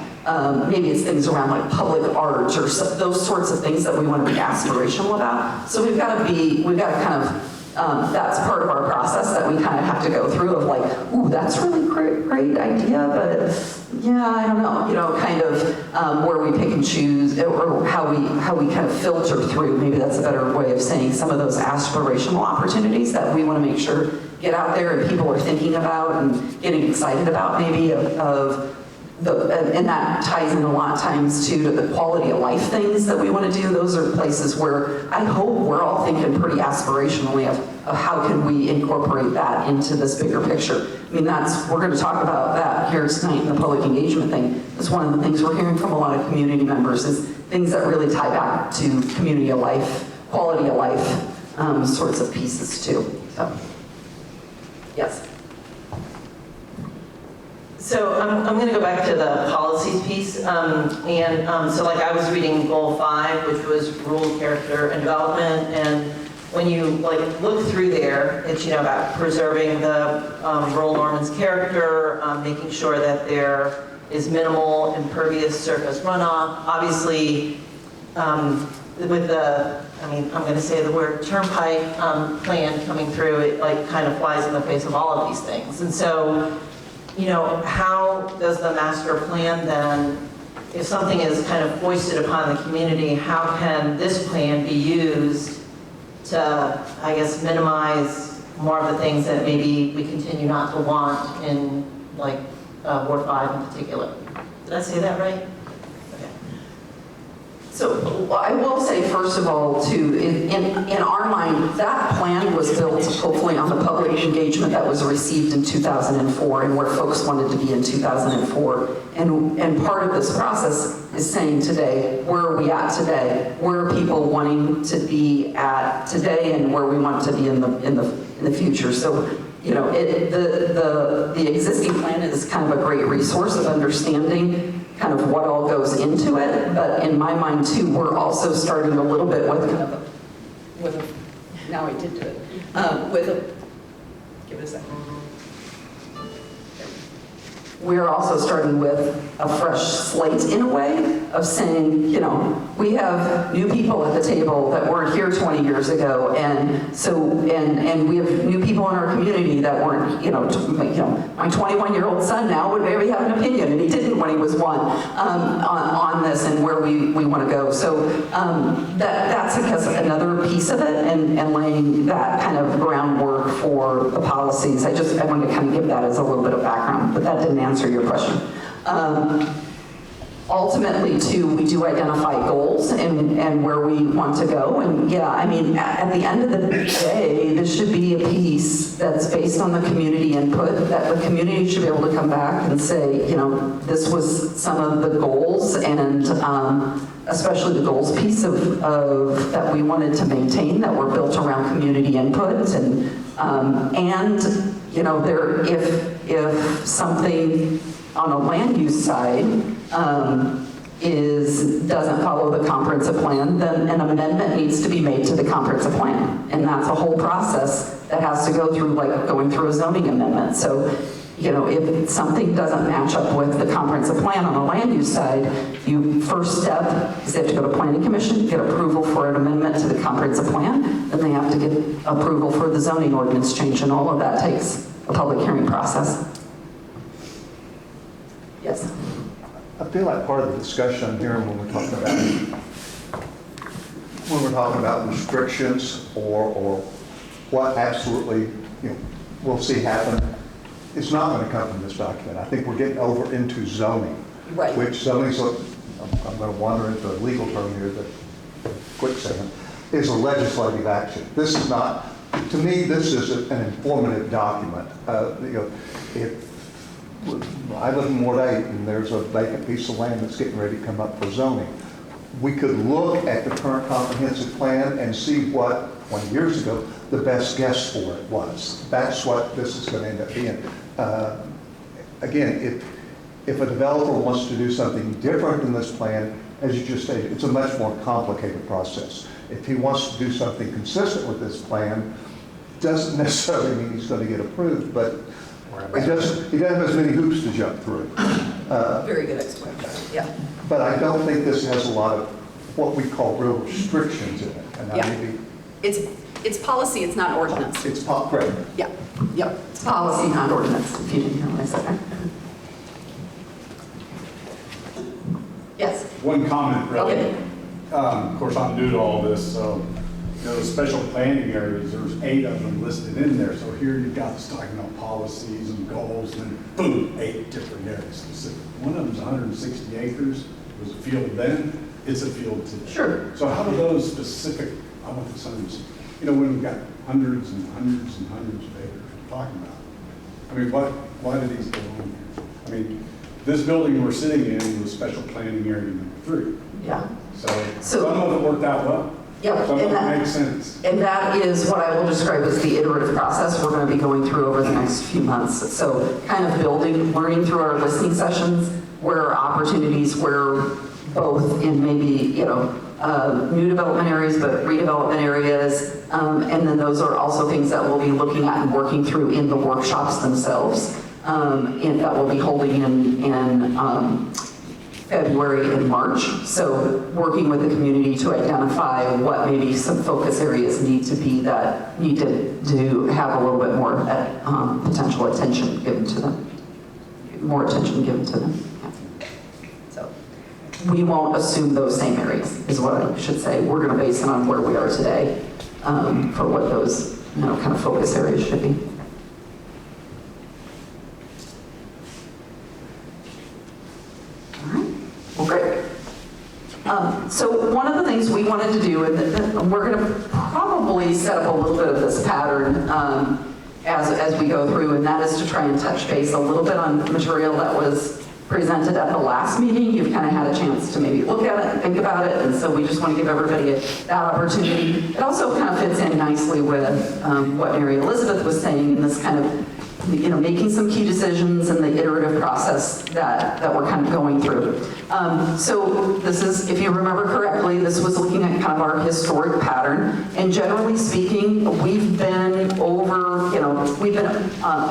Maybe it's things around like public art or those sorts of things that we want to be aspirational about. So we've got to kind of, that's part of our process that we kind of have to go through of like, ooh, that's really great idea, but yeah, I don't know, kind of where we pick and choose, or how we kind of filter through, maybe that's a better way of saying some of those aspirational opportunities that we want to make sure get out there and people are thinking about and getting excited about maybe and that ties in a lot of times too to the quality of life things that we want to do. Those are places where I hope we're all thinking pretty aspirationally of how can we incorporate that into this bigger picture. I mean, we're going to talk about that here tonight in the public engagement thing. That's one of the things we're hearing from a lot of community members is things that really tie back to community of life, quality of life sorts of pieces too. So, yes. So I'm going to go back to the policies piece. So like I was reading goal 5, which was rural character and development. And when you like look through there, it's, you know, about preserving the rural Norman's character, making sure that there is minimal impervious surface runoff. Obviously, with the, I mean, I'm going to say the word turnpike plan coming through, it like kind of flies in the face of all of these things. And so, you know, how does the master plan then, if something is kind of foisted upon the community, how can this plan be used to, I guess, minimize more of the things that maybe we continue not to want in, like, Ward 5 in particular? Did I say that right? Okay. So I will say, first of all, too, in our mind, that plan was built hopefully on the public engagement that was received in 2004 and where folks wanted to be in 2004. And part of this process is saying today, where are we at today? Where are people wanting to be at today and where we want to be in the future? So, you know, the existing plan is kind of a great resource of understanding kind of what all goes into it, but in my mind too, we're also starting a little bit with kind of now I did do it, give it a second. We're also starting with a fresh slate in a way of saying, you know, we have new people at the table that weren't here 20 years ago, and so and we have new people in our community that weren't, you know, my 21-year-old son now would maybe have an opinion, and he didn't when he was 1 on this and where we want to go. So that's I guess another piece of it, and laying that kind of groundwork for the policies. I wanted to kind of give that as a little bit of background, but that didn't answer your question. Ultimately, too, we do identify goals and where we want to go. And yeah, I mean, at the end of the day, this should be a piece that's based on the community input, that the community should be able to come back and say, you know, this was some of the goals, and especially the goals piece of that we wanted to maintain, that were built around community input. And you know, if something on a land use side doesn't follow the comprehensive plan, then an amendment needs to be made to the comprehensive plan. And that's a whole process that has to go through, like going through a zoning amendment. So, you know, if something doesn't match up with the comprehensive plan on the land use side, first step is they have to go to planning commission, get approval for an amendment to the comprehensive plan, then they have to get approval for the zoning ordinance change, and all of that takes a public hearing process. Yes. I feel like part of the discussion here when we're talking about restrictions or what absolutely, you know, we'll see happen, it's not going to come from this document. I think we're getting over into zoning, right? Which zoning, I'm going to wander into a legal term here, but quick second, is a legislative action. This is not, to me, this is an informative document. You know, I live in Ward 8, and there's a vacant piece of land that's getting ready to come up for zoning. We could look at the current comprehensive plan and see what, 20 years ago, the best guess for it was. That's what this is going to end up being. Again, if a developer wants to do something different than this plan, as you just stated, it's a much more complicated process. If he wants to do something consistent with this plan, doesn't necessarily mean he's going to get approved, but he doesn't have as many hoops to jump through. Very good explanation, yeah. But I don't think this has a lot of what we call real restrictions in it. And Yeah. It's policy, it's not ordinance. It's great. Yeah, yep. It's policy, not ordinance, if you didn't hear what I said. Yes. One comment, really. Okay. Of course, I'm new to all this, so, you know, the special planning areas, there's 8 of them listed in there. So here you've got this talking about policies and goals, and boom, 8 different areas specific. One of them's 160 acres. It was a field then, it's a field today. Sure. So how do those specific, I want the sons, you know, when we've got hundreds and hundreds and hundreds of acres we're talking about. I mean, why do these go on here? I mean, this building we're sitting in was special planning area number 3. Yeah. So some of it worked out well. Yep, So and that that, makes sense. and that is what I will describe as the iterative process we're going to be going through over the next few months. So kind of building, learning through our listening sessions, where are opportunities, where both in maybe, new development areas, but redevelopment areas. And then those are also things that we'll be looking at and working through in the workshops themselves. And that we'll be holding in February and March. So working with the community to identify what maybe some focus areas need to be that need to have a little bit more potential attention given to them. More attention given to them. Yeah. So we won't assume those same areas is what I should say. We're going to base it on where we are today for what those kind of focus areas should be. Well, great. So one of the things we wanted to do, and we're going to probably set up a little bit of this pattern as we go through, and that is to try and touch base a little bit on material that was presented at the last meeting. You've kind of had a chance to maybe look at it and think about it, and so we just want to give everybody that opportunity. It also kind of fits in nicely with what Mary Elizabeth was saying in this kind of making some key decisions and the iterative process that we're kind of going through. So this is, if you remember correctly, this was looking at kind of our historic pattern. And generally speaking, we've been over,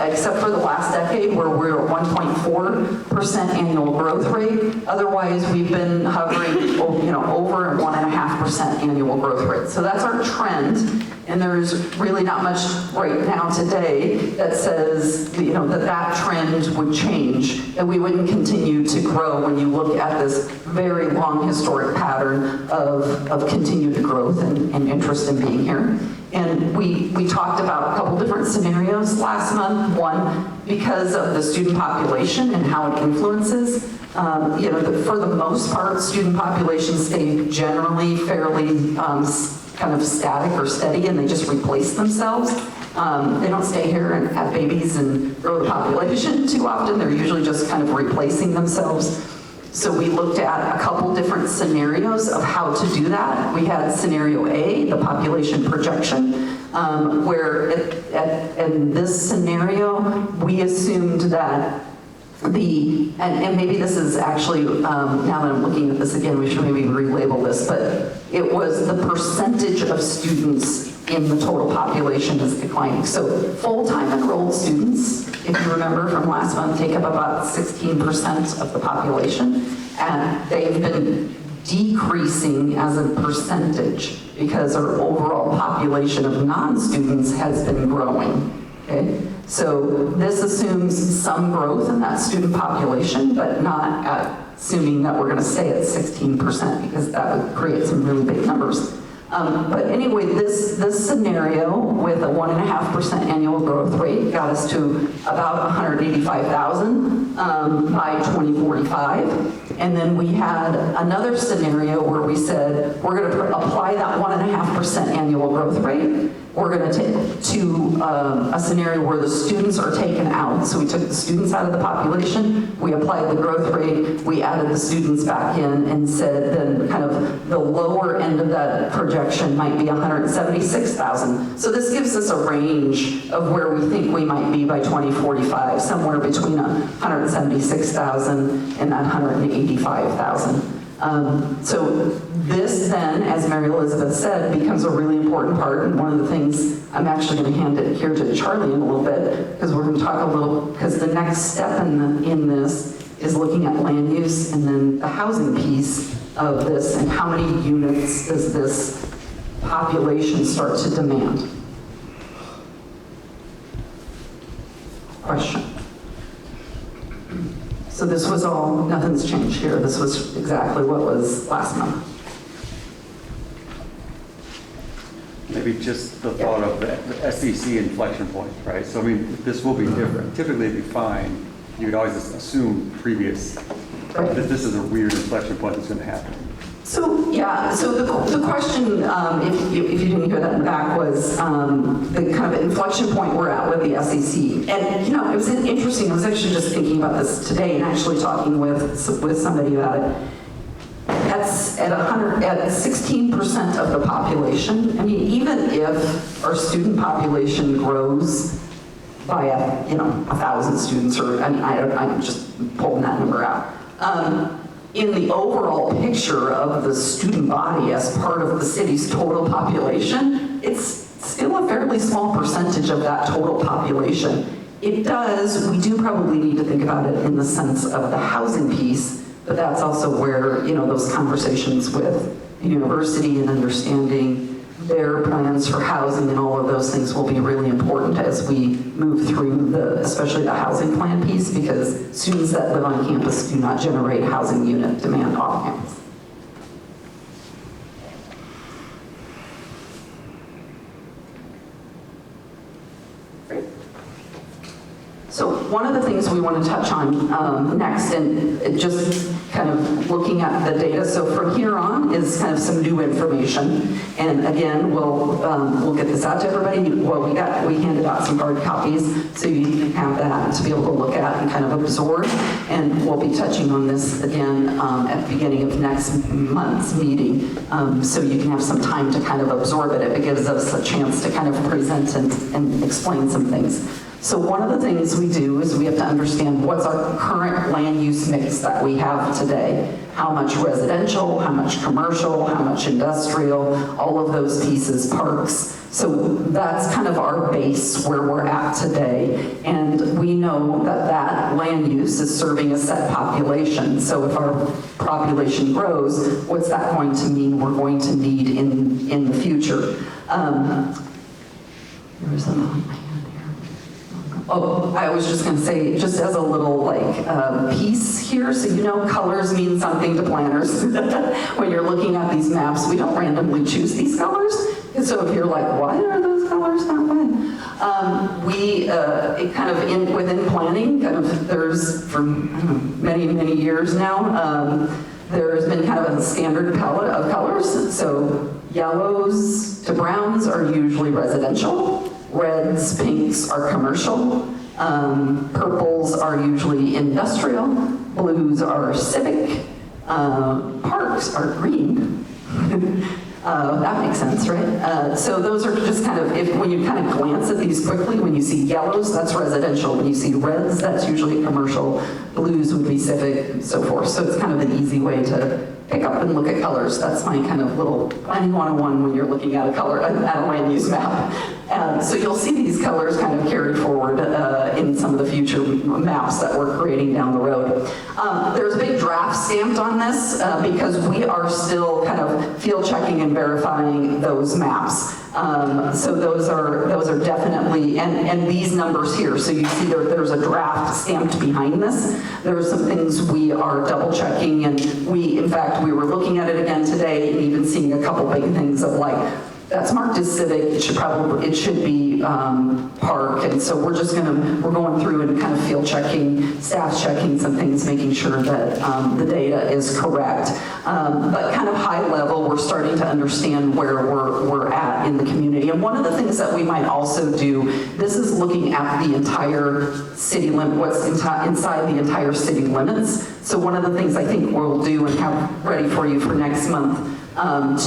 except for the last decade where we're at 1.4% annual growth rate. Otherwise, we've been hovering, over a 1.5% annual growth rate. So that's our trend. And there's really not much right now today that says, that trend would change, and we wouldn't continue to grow when you look at this very long historic pattern of continued growth and interest in being here. And we talked about a couple different scenarios last month. One, because of the student population and how it influences. For the most part, student populations stay generally fairly kind of static or steady, and they just replace themselves. They don't stay here and have babies and grow the population too often. They're usually just kind of replacing themselves. So we looked at a couple different scenarios of how to do that. We had scenario A, the population projection, where in this scenario, we assumed that and maybe this is actually, now that I'm looking at this again, we should maybe relabel this, but it was the percentage of students in the total population is declining. So full-time enrolled students, if you remember from last month, take up about 16% of the population, and they've been decreasing as a percentage because our overall population of non-students has been growing. Okay? So this assumes some growth in that student population, but not assuming that we're going to stay at 16% because that would create some really big numbers. But anyway, this scenario with a 1.5% annual growth rate got us to about 185,000 by 2045. And then we had another scenario where we said we're going to apply that 1.5% annual growth rate. We're going to take to a scenario where the students are taken out. So we took the students out of the population, we applied the growth rate, we added the students back in, and said then kind of the lower end of that projection might be 176,000. So this gives us a range of where we think we might be by 2045, somewhere between 176,000 and that 185,000. So this then, as Mary Elizabeth said, becomes a really important part, and one of the things, I'm actually going to hand it here to Charlie in a little bit, because we're going to talk a little, because the next step in this is looking at land use and then the housing piece of this, and how many units does this population start to demand? Question. So this was all, nothing's changed here. This was exactly what was last month. Maybe just the thought of the SEC inflection point, right? So I mean, this will be different. Typically it'd be fine. You could always assume previous, Right. this is a weird inflection point that's going to happen. So, yeah, so the question, if you didn't hear that in the back, was the kind of inflection point we're at with the SEC. And, it was interesting. I was actually just thinking about this today and actually talking with somebody about it. at 16% of the population, I mean, even if our student population grows by 1,000 students, or I'm just pulling that number out. In the overall picture of the student body as part of the city's total population, it's still a fairly small percentage of that total population. We do probably need to think about it in the sense of the housing piece, but that's also where, those conversations with the university and understanding their plans for housing and all of those things will be really important as we move through especially the housing plan piece, because students that live on campus do not generate housing unit demand off campus. So one of the things we want to touch on next, and just kind of looking at the data, so from here on is kind of some new information. And again, we'll get this out to everybody. Well, we handed out some hard copies, so you can have that to be able to look at and kind of absorb. And we'll be touching on this again at the beginning of next month's meeting, so you can have some time to kind of absorb it. It gives us a chance to kind of present and explain some things. So one of the things we do is we have to understand what's our current land use mix that we have today. How much residential, how much commercial, how much industrial, all of those pieces, parks. So that's kind of our base where we're at today. And we know that that land use is serving a set population. So if our population grows, what's that going to mean we're going to need in the future? There was something on my hand. Oh, I was just going to say, just as a little piece here, so colors mean something to planners. When you're looking at these maps, we don't randomly choose these colors. And so if you're like, why are those colors not red? Within planning, there's for many, many years now, there's been kind of a standard palette of colors. So yellows to browns are usually residential. Reds, pinks are commercial. Purples are usually industrial. Blues are civic. Parks are green. That makes sense, right? So those are just kind of, when you kind of glance at these quickly, when you see yellows, that's residential. When you see reds, that's usually commercial. Blues would be civic, and so forth. So it's kind of an easy way to pick up and look at colors. That's my kind of little planning 101 when you're looking at a land use map. So you'll see these colors kind of carried forward in some of the future maps that we're creating down the road. There's a big draft stamped on this because we are still kind of field checking and verifying those maps. So those are definitely, and these numbers here, so you see there's a draft stamped behind this. There are some things we are double checking, and in fact, we were looking at it again today and even seeing a couple big things of that's marked as civic, it should be park, and so we're going through and kind of field checking, staff checking some things, making sure that the data is correct. But kind of high level, we're starting to understand where we're at in the community. And one of the things that we might also do, this is looking at the entire city limit, what's inside the entire city limits. So one of the things I think we'll do and have ready for you for next month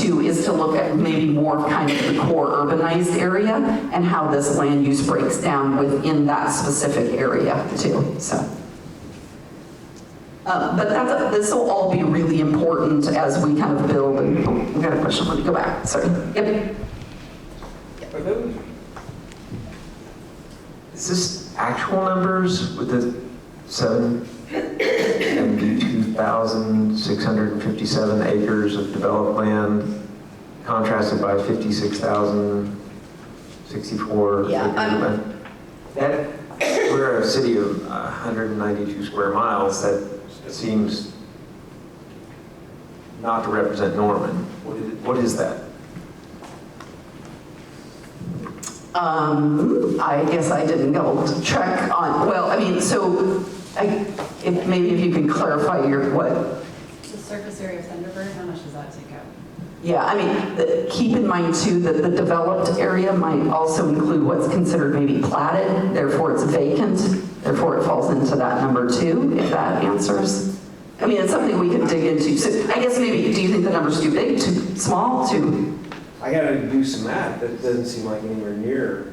too, is to look at maybe more kind of the core urbanized area and how this land use breaks down within that specific area too. So, but this will all be really important as we kind of build. And we got a question. Let me go back. Sorry. Yep. Are those? Is this actual numbers with the 772,657 acres of developed land contrasted by 56,064 acres? We're a city of 192 square miles. That seems not to represent Norman. What is that? I guess I didn't go to check on, well, I mean, so maybe if you can clarify what. The surface area of Thunderbird, how much does that take up? Yeah, I mean, keep in mind too that the developed area might also include what's considered maybe platted, therefore it's vacant, therefore it falls into that number too, if that answers. I mean, it's something we can dig into. So I guess maybe, do you think the number's too big, too small, too? I gotta do some math, that doesn't seem like anywhere near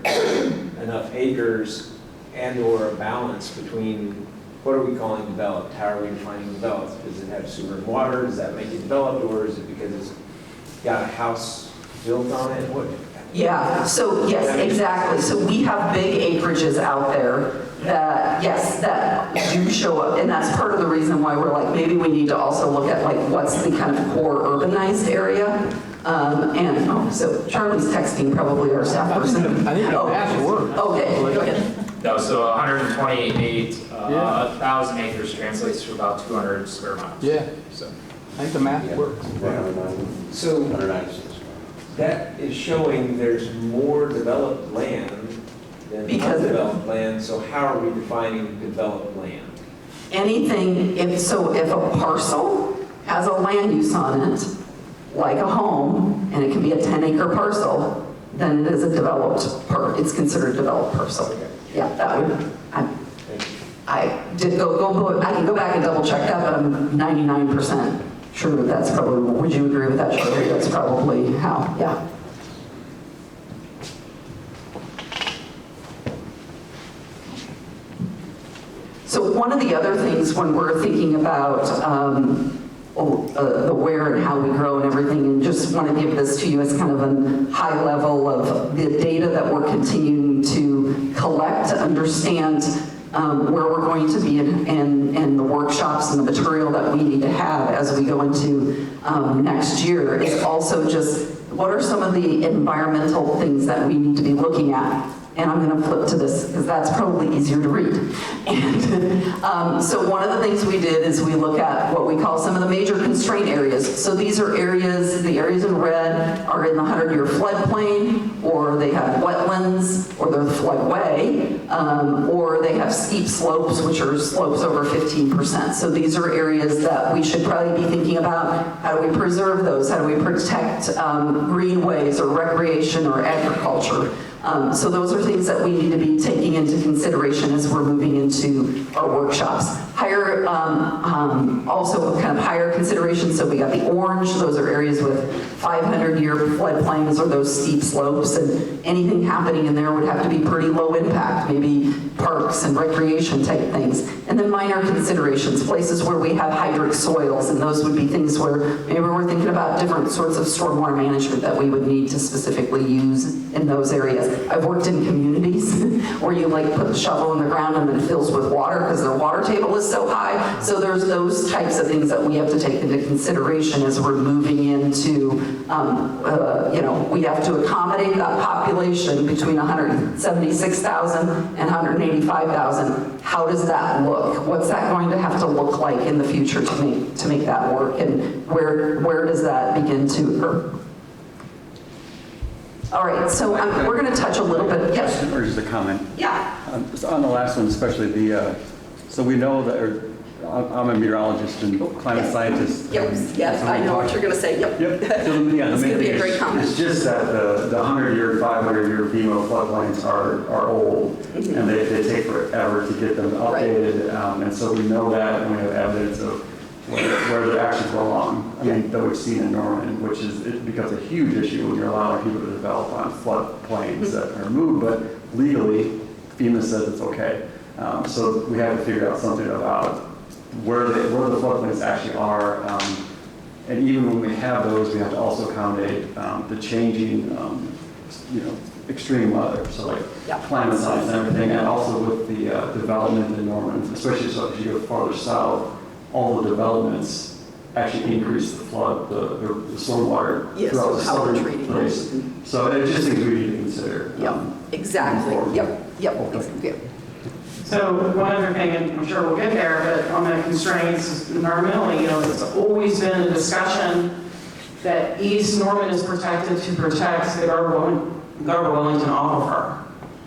enough acres and/or a balance between, what are we calling developed? How are we defining developed? Does it have sewer and water? Does that make it developed, or is it because it's got a house built on it? What? Yeah, so yes, exactly. So we have big acreages out there that, yes, that do show up. And that's part of the reason why we're like, maybe we need to also look at like, what's the kind of core urbanized area? So Charlie's texting probably our staff person. I think the math works. Okay, go ahead. No, so 128,000 acres translates to about 200 square miles. Yeah. So I think the math works. So that is showing there's more developed land than undeveloped land, so how are we defining developed land? Anything, if a parcel has a land use on it, like a home, and it can be a 10-acre parcel, then it is a developed it's considered a developed parcel. Yeah, that would, I can go back and double check that, but I'm 99% sure that that's probably, would you agree with that, Charlie? That's probably how, yeah. So one of the other things when we're thinking about the where and how we grow and everything, and just want to give this to you as kind of a high level of the data that we're continuing to collect to understand where we're going to be in the workshops and the material that we need to have as we go into next year is also just what are some of the environmental things that we need to be looking at. And I'm going to flip to this because that's probably easier to read. And so one of the things we did is we look at what we call some of the major constraint areas. So these are areas, the areas in red are in the 100-year floodplain, or they have wetlands, or they're the floodway, or they have steep slopes, which are slopes over 15%. So these are areas that we should probably be thinking about, how do we preserve those? How do we protect greenways or recreation or agriculture? So those are things that we need to be taking into consideration as we're moving into our workshops. Higher, also kind of higher considerations. So we got the orange, those are areas with 500-year floodplains or those steep slopes, and anything happening in there would have to be pretty low impact, maybe parks and recreation type things. And then minor considerations, places where we have hydric soils, and those would be things where maybe we're thinking about different sorts of stormwater management that we would need to specifically use in those areas. I've worked in communities where you like put the shovel in the ground and then it fills with water because their water table is so high. So there's those types of things that we have to take into consideration as we're moving into, we have to accommodate that population between 176,000 and 185,000. How does that look? What's that going to have to look like in the future to make that work? And where does that begin to occur? All right, so we're going to touch a little bit. Yes. Or just a comment. Yeah. So on the last one, especially so we know that, I'm a meteorologist and climate scientist. Yes, I know what you're going to say. Yep. So it's going to be a great comment. It's just that the 100-year, 500-year FEMA floodplains are old, and they take forever to get them updated. Right. And so we know that, and we have evidence of where the actions go along. I mean, that we've seen in Norman, which it becomes a huge issue when you're allowing people to develop on floodplains that are moved, but legally, FEMA says it's okay. So we have to figure out something about where the floodplains actually are. And even when we have those, we have to also accommodate the changing, extreme weather. So like climate science and everything, and also with the development in Norman, especially so if you go farther south, all the developments actually increase the flood, the stormwater throughout the southern place. So it's just things we need to consider. Exactly. Yep. So one other thing, and I'm sure we'll get there, but on the constraints, environmentally, it's always been a discussion that East Norman is protected to protect the Garber-Wellington aquifer,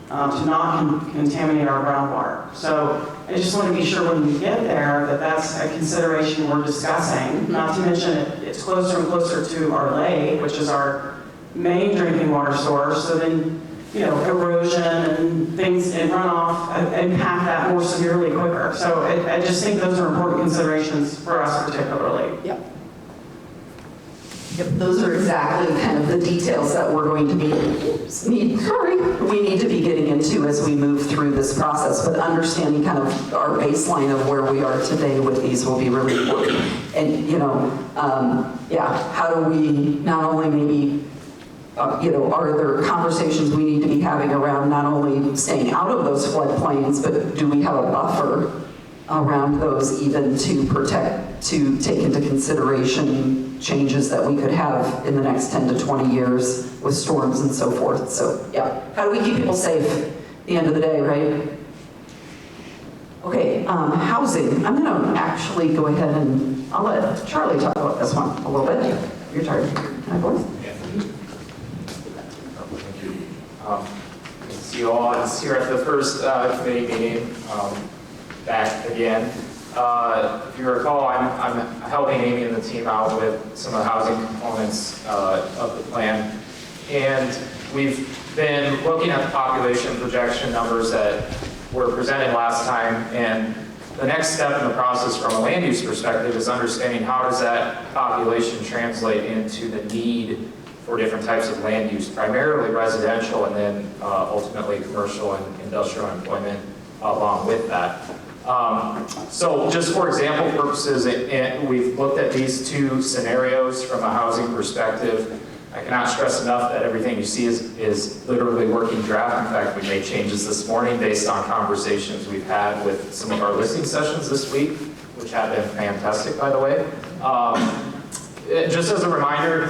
to not contaminate our groundwater. So I just want to be sure when we get there that that's a consideration we're discussing. Not to mention it's closer and closer to our lake, which is our main drinking water source. So then, erosion and things and runoff impact that more severely quicker. So I just think those are important considerations for us particularly. Yep, those are exactly kind of the details that we're going to we need to be getting into as we move through this process, but understanding kind of our baseline of where we are today with these will be really important. And, how do we not only maybe, are there conversations we need to be having around not only staying out of those floodplains, but do we have a buffer around those even to protect, to take into consideration changes that we could have in the next 10 to 20 years with storms and so forth. So yeah, how do we keep people safe at the end of the day, right? Okay, housing. I'm gonna actually go ahead and I'll let Charlie talk about this one a little bit. You're tired. Can I voice? Thank you. Good to see you all. It's here at the first committee meeting. Back again. If you recall, I'm helping Amy and the team out with some of the housing components of the plan. And we've been looking at the population projection numbers that were presented last time. And the next step in the process from a land use perspective is understanding how does that population translate into the need for different types of land use, primarily residential and then ultimately commercial and industrial employment along with that. So just for example purposes, we've looked at these two scenarios from a housing perspective. I cannot stress enough that everything you see is literally working draft. In fact, we made changes this morning based on conversations we've had with some of our listening sessions this week, which have been fantastic, by the way. Just as a reminder,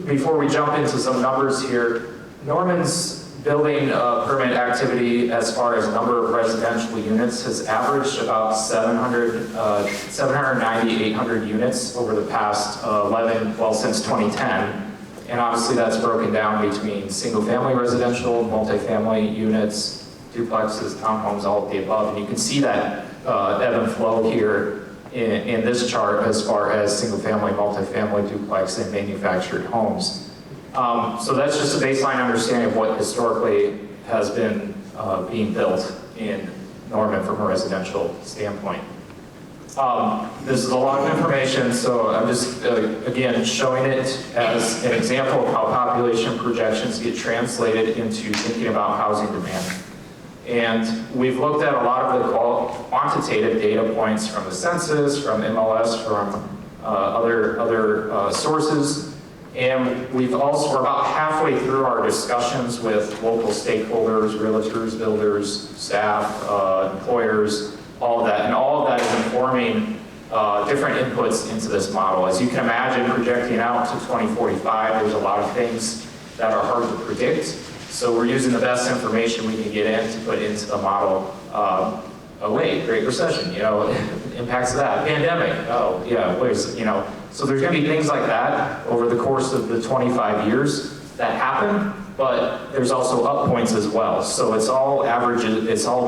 before we jump into some numbers here, Norman's building permit activity as far as number of residential units has averaged about 790, 800 units over the past since 2010. And obviously that's broken down between single family residential, multifamily units, duplexes, townhomes, all of the above. And you can see that ebb and flow here in this chart as far as single family, multifamily, duplex, and manufactured homes. So that's just a baseline understanding of what historically has been being built in Norman from a residential standpoint. This is a lot of information, so I'm just, again, showing it as an example of how population projections get translated into thinking about housing demand. And we've looked at a lot of the quantitative data points from the census, from MLS, from other sources. And we're about halfway through our discussions with local stakeholders, realtors, builders, staff, employers, all of that. And all of that is informing different inputs into this model. As you can imagine, projecting out to 2045, there's a lot of things that are hard to predict. So we're using the best information we can get in to put into the model. Great recession, impacts of that. Pandemic, so there's going to be things like that over the course of the 25 years that happen, but there's also up points as well. So it's all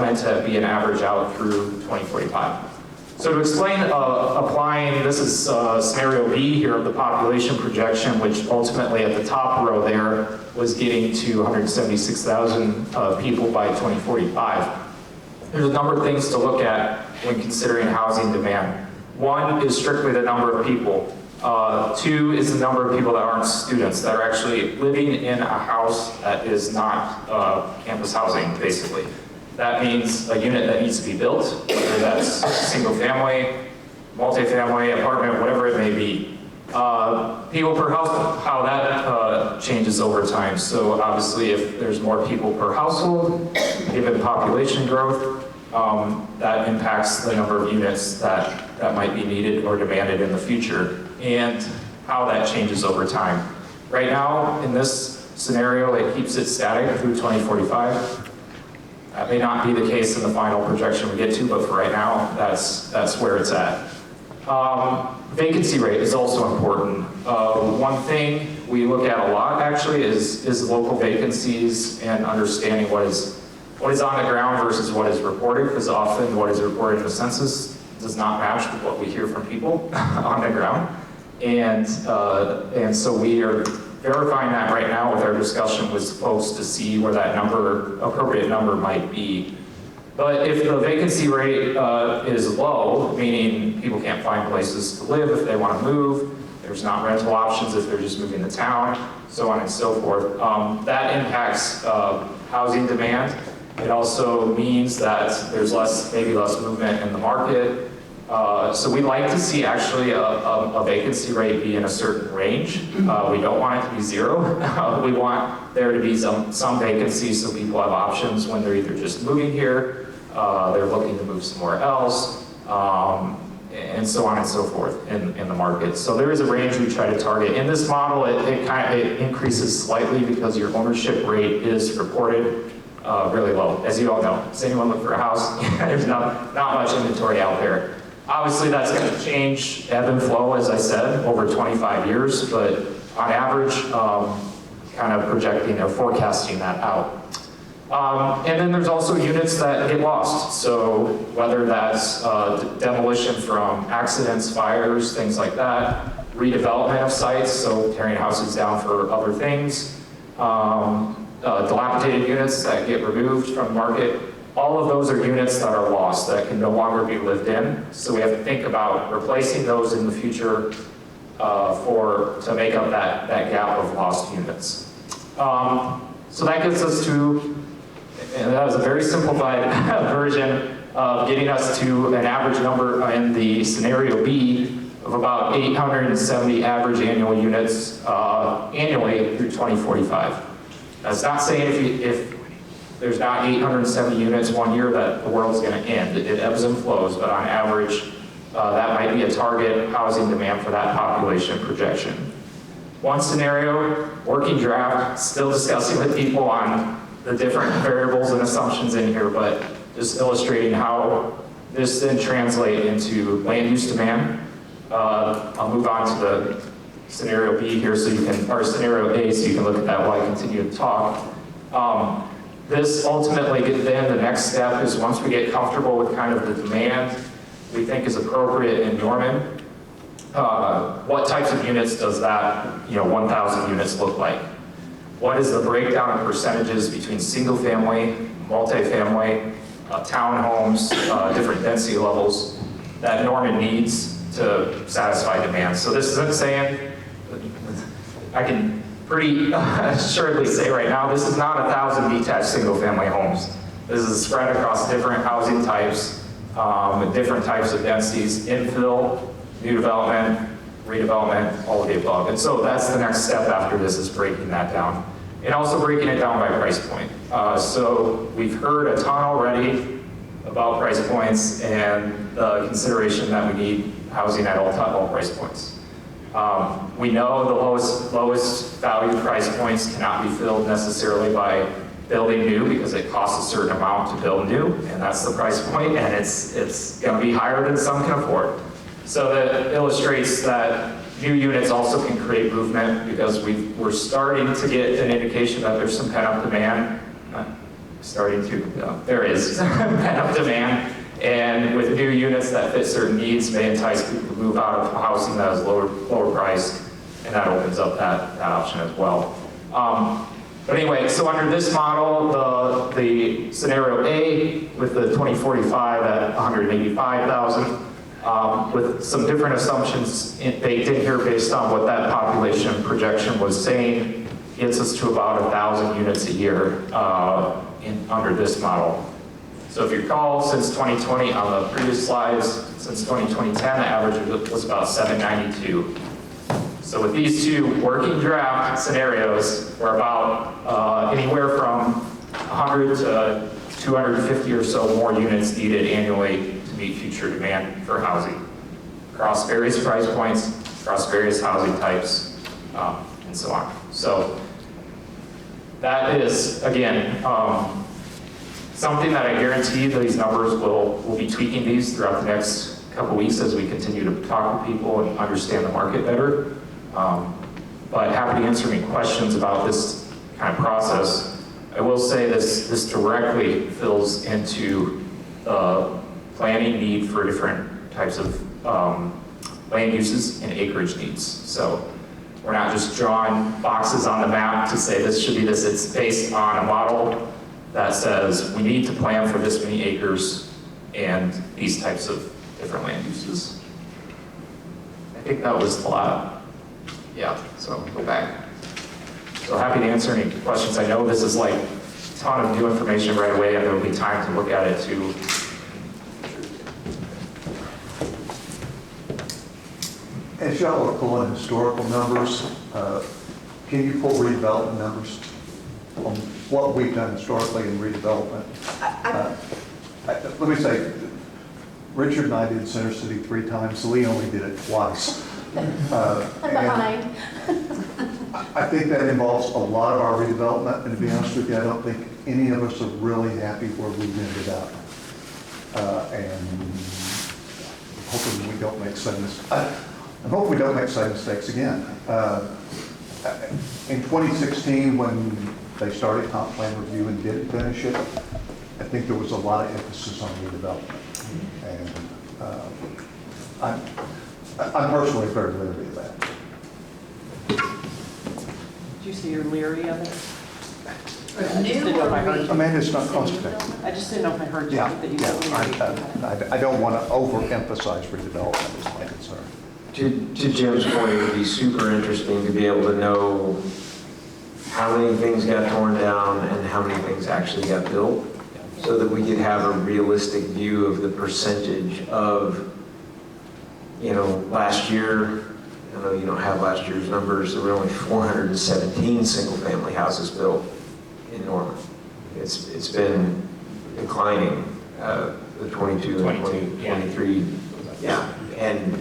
meant to be an average out through 2045. So to explain applying, this is scenario B here of the population projection, which ultimately at the top row there was getting to 176,000 people by 2045. There's a number of things to look at when considering housing demand. One is strictly the number of people. Two is the number of people that aren't students, that are actually living in a house that is not campus housing, basically. That means a unit that needs to be built, whether that's single family, multifamily, apartment, whatever it may be. People per household, how that changes over time. So obviously if there's more people per household, given population growth, that impacts the number of units that might be needed or demanded in the future, and how that changes over time. Right now, in this scenario, it keeps it static through 2045. That may not be the case in the final projection we get to, but for right now, that's where it's at. Vacancy rate is also important. One thing we look at a lot, actually, is local vacancies and understanding what is on the ground versus what is reported, because often what is reported in the census does not match with what we hear from people on the ground. And so we are verifying that right now with our discussion with folks to see where that number, appropriate number might be. But if the vacancy rate is low, meaning people can't find places to live if they want to move, there's not rental options if they're just moving to town, so on and so forth, that impacts housing demand. It also means that there's maybe less movement in the market. So we like to see actually a vacancy rate be in a certain range. We don't want it to be zero. We want there to be some vacancy so people have options when they're either just moving here, they're looking to move somewhere else, and so on and so forth in the market. So there is a range we try to target. In this model, it increases slightly because your ownership rate is reported really low, as you all know. Does anyone look for a house? There's not much inventory out there. Obviously, that's going to change, ebb and flow, as I said, over 25 years, but on average, kind of projecting or forecasting that out. And then there's also units that get lost. So whether that's demolition from accidents, fires, things like that, redevelopment of sites, so tearing houses down for other things, dilapidated units that get removed from the market. All of those are units that are lost, that can no longer be lived in. So we have to think about replacing those in the future to make up that gap of lost units. So that gets us to, and that was a very simplified version of getting us to an average number in the scenario B of about 870 average annual units annually through 2045. That's not saying if there's not 870 units one year that the world's going to end. It ebbs and flows, but on average, that might be a target housing demand for that population projection. One scenario, working draft, still discussing with people on the different variables and assumptions in here, but just illustrating how this then translates into land use demand. I'll move on to the scenario B here, so you can, or scenario A, so you can look at that while I continue to talk. This ultimately, then the next step is once we get comfortable with kind of the demand we think is appropriate in Norman, what types of units does that 1,000 units look like? What is the breakdown of percentages between single family, multifamily, townhomes, different density levels that Norman needs to satisfy demand? So this isn't saying, I can pretty assuredly say right now, this is not 1,000 detached single-family homes. This is spread across different housing types, different types of densities, infill, new development, redevelopment, all of the above. And so that's the next step after this, is breaking that down. And also breaking it down by price point. So we've heard a ton already about price points and the consideration that we need housing at all price points. We know the lowest value price points cannot be filled necessarily by building new, because it costs a certain amount to build new, and that's the price point, and it's going to be higher than some can afford. So that illustrates that new units also can create movement, because we're starting to get an indication that there's some pent-up demand. There is pent-up demand. And with new units that fit certain needs may entice people to move out of housing that is lower priced, and that opens up that option as well. But anyway, so under this model, the scenario A with the 2045 at 185,000, with some different assumptions baked in here based on what that population projection was saying, gets us to about 1,000 units a year under this model. So if you recall, since 2020, on the previous slides, since 2010, the average was about 792. So with these two working draft scenarios, we're about anywhere from 100 to 250 or so more units needed annually to meet future demand for housing across various price points, across various housing types, and so on. So that is, again, something that I guarantee these numbers we'll be tweaking these throughout the next couple weeks as we continue to talk with people and understand the market better. But happy to answer any questions about this kind of process. I will say this directly fills into planning need for different types of land uses and acreage needs. So We're not just drawing boxes on the map to say this should be this. It's based on a model that says we need to plan for this many acres and these types of different land uses. I think that was the lot. Yeah, so go back. So happy to answer any questions. I know this is like a ton of new information right away, and there will be time to look at it too. As y'all are pulling historical numbers, can you pull redevelopment numbers on what we've done historically in redevelopment? Let me say, Richard and I did Center City 3 times, Lee only did it twice. I'm behind. I think that involves a lot of our redevelopment, and to be honest with you, I don't think any of us are really happy where we ended up. And hoping we don't make some mistakes. I hope we don't make same mistakes again. In 2016, when they started comp plan review and didn't finish it, I think there was a lot of emphasis on redevelopment. And I'm personally very leery of that. Did you say you're leery of it? Amanda's not constipated. I just didn't know if I heard you. Yeah, that you said I don't want to overemphasize redevelopment is my concern. To Jim's point, it would be super interesting to be able to know how many things got torn down and how many things actually got built, so that we could have a realistic view of the percentage of, last year. I know you don't have last year's numbers. There were only 417 single-family houses built in Norman. It's been declining, the 22 and 23. Yeah, and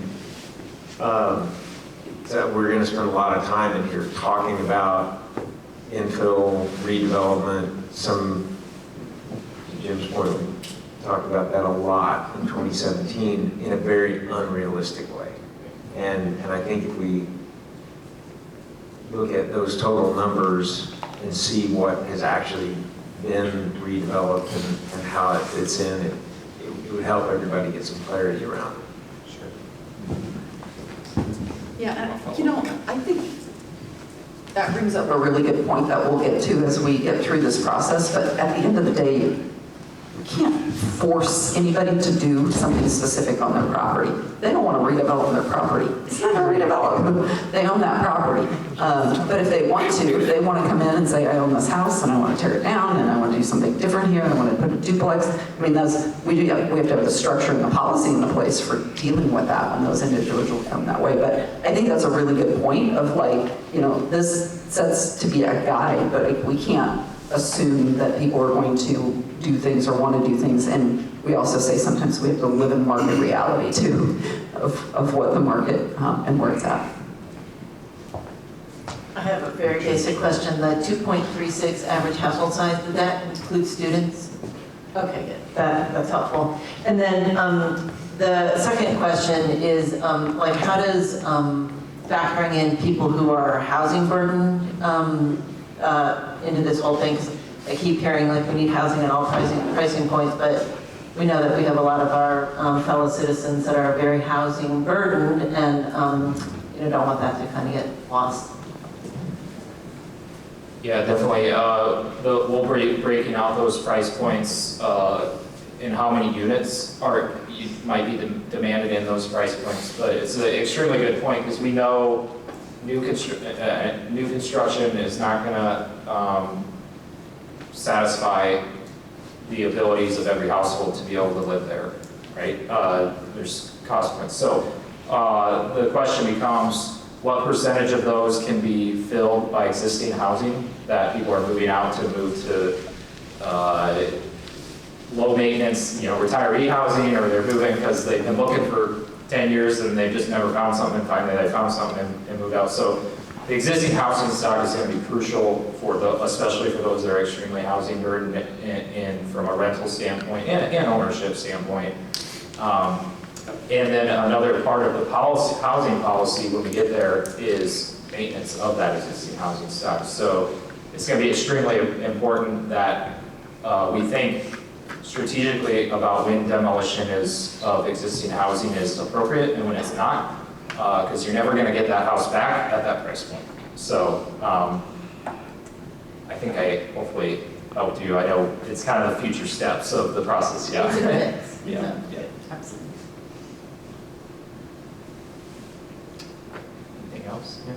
that we're going to spend a lot of time in here talking about infill, redevelopment, to Jim's point, we talked about that a lot in 2017 in a very unrealistic way. And I think if we look at those total numbers and see what has actually been redeveloped and how it fits in, it would help everybody get some clarity around it. Yeah, I think that brings up a really good point that we'll get to as we get through this process, but at the end of the day, we can't force anybody to do something specific on their property. They don't want to redevelop their property. It's not going to redevelop. They own that property. But if they want to, if they want to come in and say, I own this house and I want to tear it down and I want to do something different here and I want to put a duplex. I mean, we have to have the structure and the policy in place for dealing with that when those individuals come that way. But I think that's a really good point of this sets to be a guide, but we can't assume that people are going to do things or want to do things. And we also say sometimes we have to live in market reality too of what the market and where it's at. I have a very basic question. The 2.36 average household size, did that include students? Okay, good. That's helpful. And then the second question is, how does factoring in people who are housing burdened into this whole thing? Because I keep hearing we need housing at all pricing points, but we know that we have a lot of our fellow citizens that are very housing burdened and don't want that to kind of get lost. Yeah, definitely. We'll be breaking out those price points and how many units might be demanded in those price points. But it's an extremely good point because we know new construction is not going to satisfy the abilities of every household to be able to live there, right? There's cost points. So the question becomes, what percentage of those can be filled by existing housing that people are moving out to move to low maintenance, retiree housing, or they're moving because they've been looking for 10 years and they've just never found something, and finally they found something and moved out. So the existing housing stock is going to be crucial especially for those that are extremely housing burdened and from a rental standpoint and ownership standpoint. And then another part of the housing policy when we get there is maintenance of that existing housing stock. So it's going to be extremely important that we think strategically about when demolition of existing housing is appropriate and when it's not. because you're never going to get that house back at that price point. So I think I hopefully helped you. I know it's kind of the future steps of the process. Yeah. It's a mix. Yeah. Absolutely. Anything else? Yeah.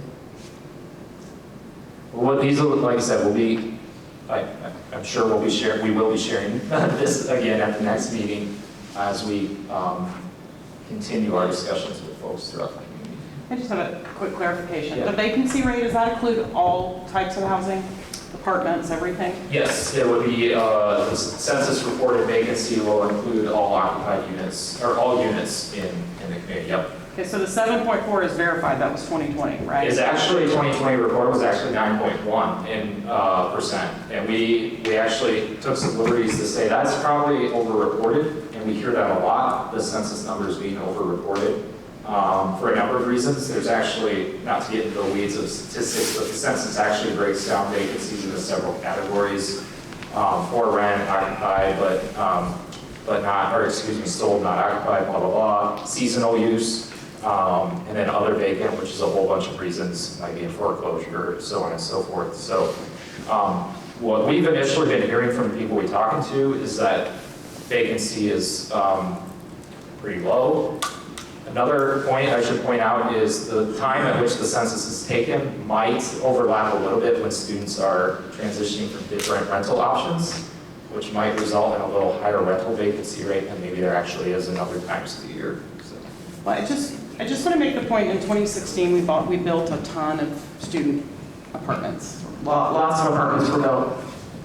Well, what these will, like I said, will be, I'm sure we'll be sharing, we will be sharing this again at the next meeting as we continue our discussions with folks throughout the community. I just have a quick clarification. Yeah. The vacancy rate, does that include all types of housing? Apartments, everything? Yes, it would be, the census reported vacancy will include all occupied units, or all units in the community, yep. Okay, so the 7.4 is verified, that was 2020, right? It's actually, 2020 report was actually 9.1 in percent. And we actually took some liberties to say that's probably over-reported, and we hear that a lot, the census numbers being over-reported. For a number of reasons. There's actually, not to get into the weeds of statistics, but the census actually breaks down vacancies into several categories. For rent, occupied, but not, or excuse me, sold, not occupied, blah, blah, blah. Seasonal use, and then other vacant, which is a whole bunch of reasons, might be in foreclosure, so on and so forth. So what we've initially been hearing from the people we're talking to is that vacancy is pretty low. Another point I should point out is the time at which the census is taken might overlap a little bit when students are transitioning from different rental options, which might result in a little higher rental vacancy rate than maybe there actually is in other times of the year. So. Well, I just want to make the point, in 2016, we built a ton of student apartments. Lots of apartments were built.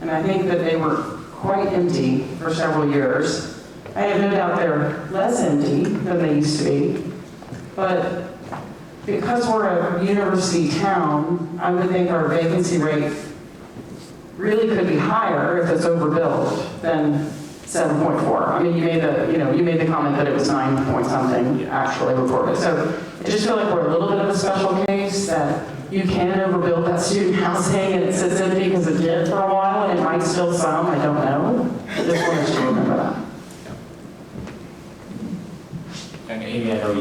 And I think that they were quite empty for several years. I have no doubt they're less empty than they used to be, but because we're a university town, I would think our vacancy rate really could be higher if it's overbuilt than 7.4. I mean, you made the comment that it was 9 point something actually reported. So I just feel like we're a little bit of a special case that you can overbuild that student housing and it sits empty because it did for a while and it might still some, I don't know. I just wanted you to remember that. And Amy, I know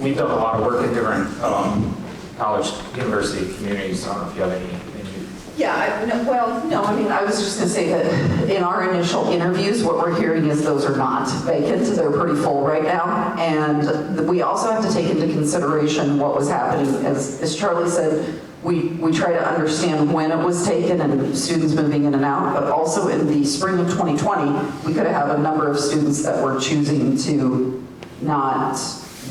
we've done a lot of work in different college, university communities. I don't know if you have any. Yeah, no, I mean, I was just going to say that in our initial interviews, what we're hearing is those are not vacant. They're pretty full right now. And we also have to take into consideration what was happening. As Charlie said, we try to understand when it was taken and students moving in and out, but also in the spring of 2020, we could have had a number of students that were choosing to not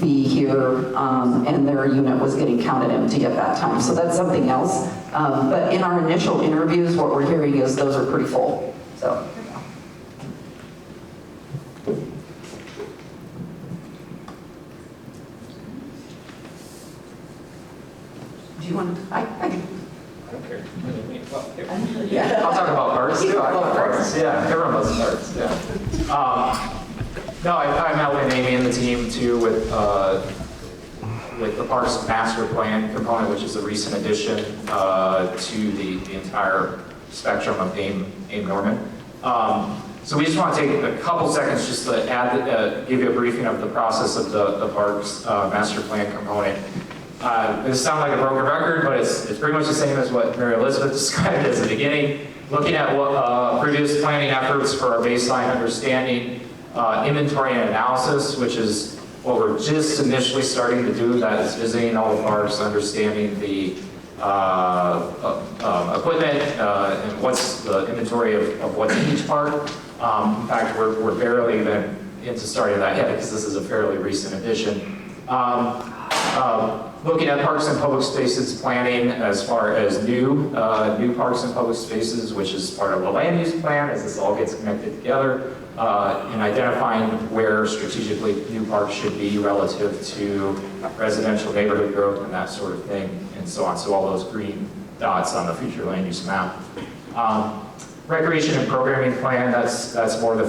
be here, and their unit was getting counted empty at that time. So that's something else. But in our initial interviews, what we're hearing is those are pretty full. So. Do you want to? I don't care. Yeah. I'll talk about parks too. I love parks. Yeah, everyone loves parks. Yeah. No, I met with Amy and the team too with the Parks Master Plan component, which is a recent addition to the entire spectrum of AIM Norman. So we just want to take a couple seconds just to add, give you a briefing of the process of the Parks Master Plan component. This sounds like a broken record, but it's pretty much the same as what Mary Elizabeth described as the beginning. Looking at what previous planning efforts for our baseline understanding, inventory and analysis, which is what we're just initially starting to do, that is visiting all the parks, understanding the equipment and what's the inventory of what's in each park. In fact, we're barely even into starting that yet because this is a fairly recent addition. Looking at parks and public spaces planning as far as new parks and public spaces, which is part of the land use plan as this all gets connected together, and identifying where strategically new parks should be relative to residential neighborhood growth and that sort of thing, and so on. So all those green dots on the future land use map. Recreation and programming plan, that's more the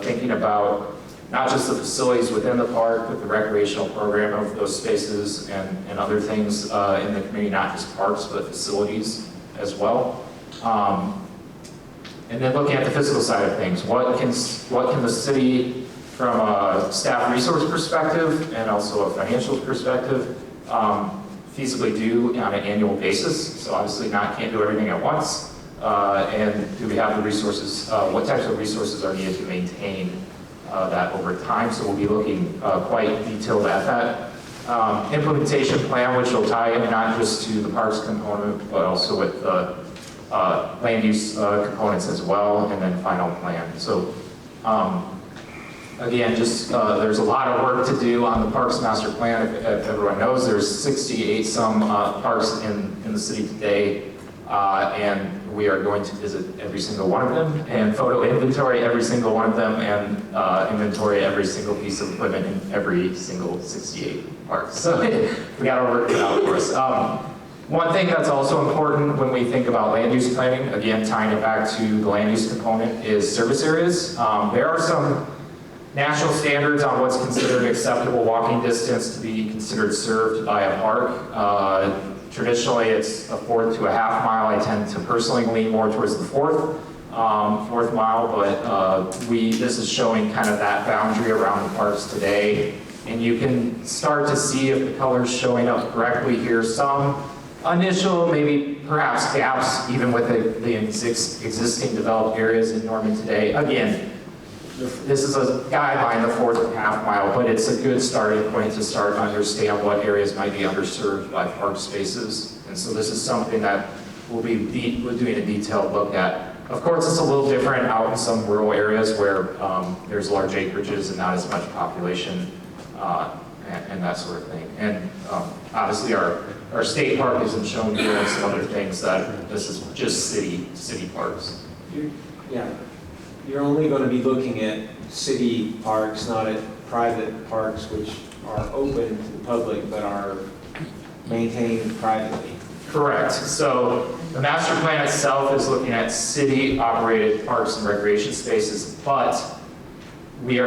thinking about not just the facilities within the park, but the recreational program of those spaces and other things in the community, not just parks, but facilities as well. And then looking at the physical side of things, what can the city from a staff resource perspective and also a financial perspective, feasibly do on an annual basis. So obviously can't do everything at once. And do we have the resources, what types of resources are needed to maintain that over time? So we'll be looking quite detailed at that. Implementation plan, which will tie in not just to the parks component, but also with the land use components as well, and then final plan. So again, just there's a lot of work to do on the Parks Master Plan. If everyone knows, there's 68 some parks in the city today, and we are going to visit every single one of them and photo inventory every single one of them and inventory every single piece of equipment in every single 68 parks. So we got our work cut out for us. One thing that's also important when we think about land use planning, again, tying it back to the land use component, is service areas. There are some national standards on what's considered acceptable walking distance to be considered served by a park. Traditionally, it's a 1/4 to a 1/2 mile. I tend to personally lean more towards the fourth mile, but this is showing kind of that boundary around the parks today. And you can start to see if the color's showing up correctly here. Some initial, maybe perhaps gaps, even with the existing developed areas in Norman today. Again, this is a guideline, the 4th and 1/2 mile, but it's a good starting point to start to understand what areas might be underserved by park spaces. And so this is something that we'll be doing a detailed look at. Of course, it's a little different out in some rural areas where there's large acreages and not as much population and that sort of thing. And obviously our state park isn't shown here and some other things that this is just city parks. Yeah. You're only going to be looking at city parks, not at private parks, which are open to the public but are maintained privately. Correct. So the master plan itself is looking at city-operated parks and recreation spaces, but we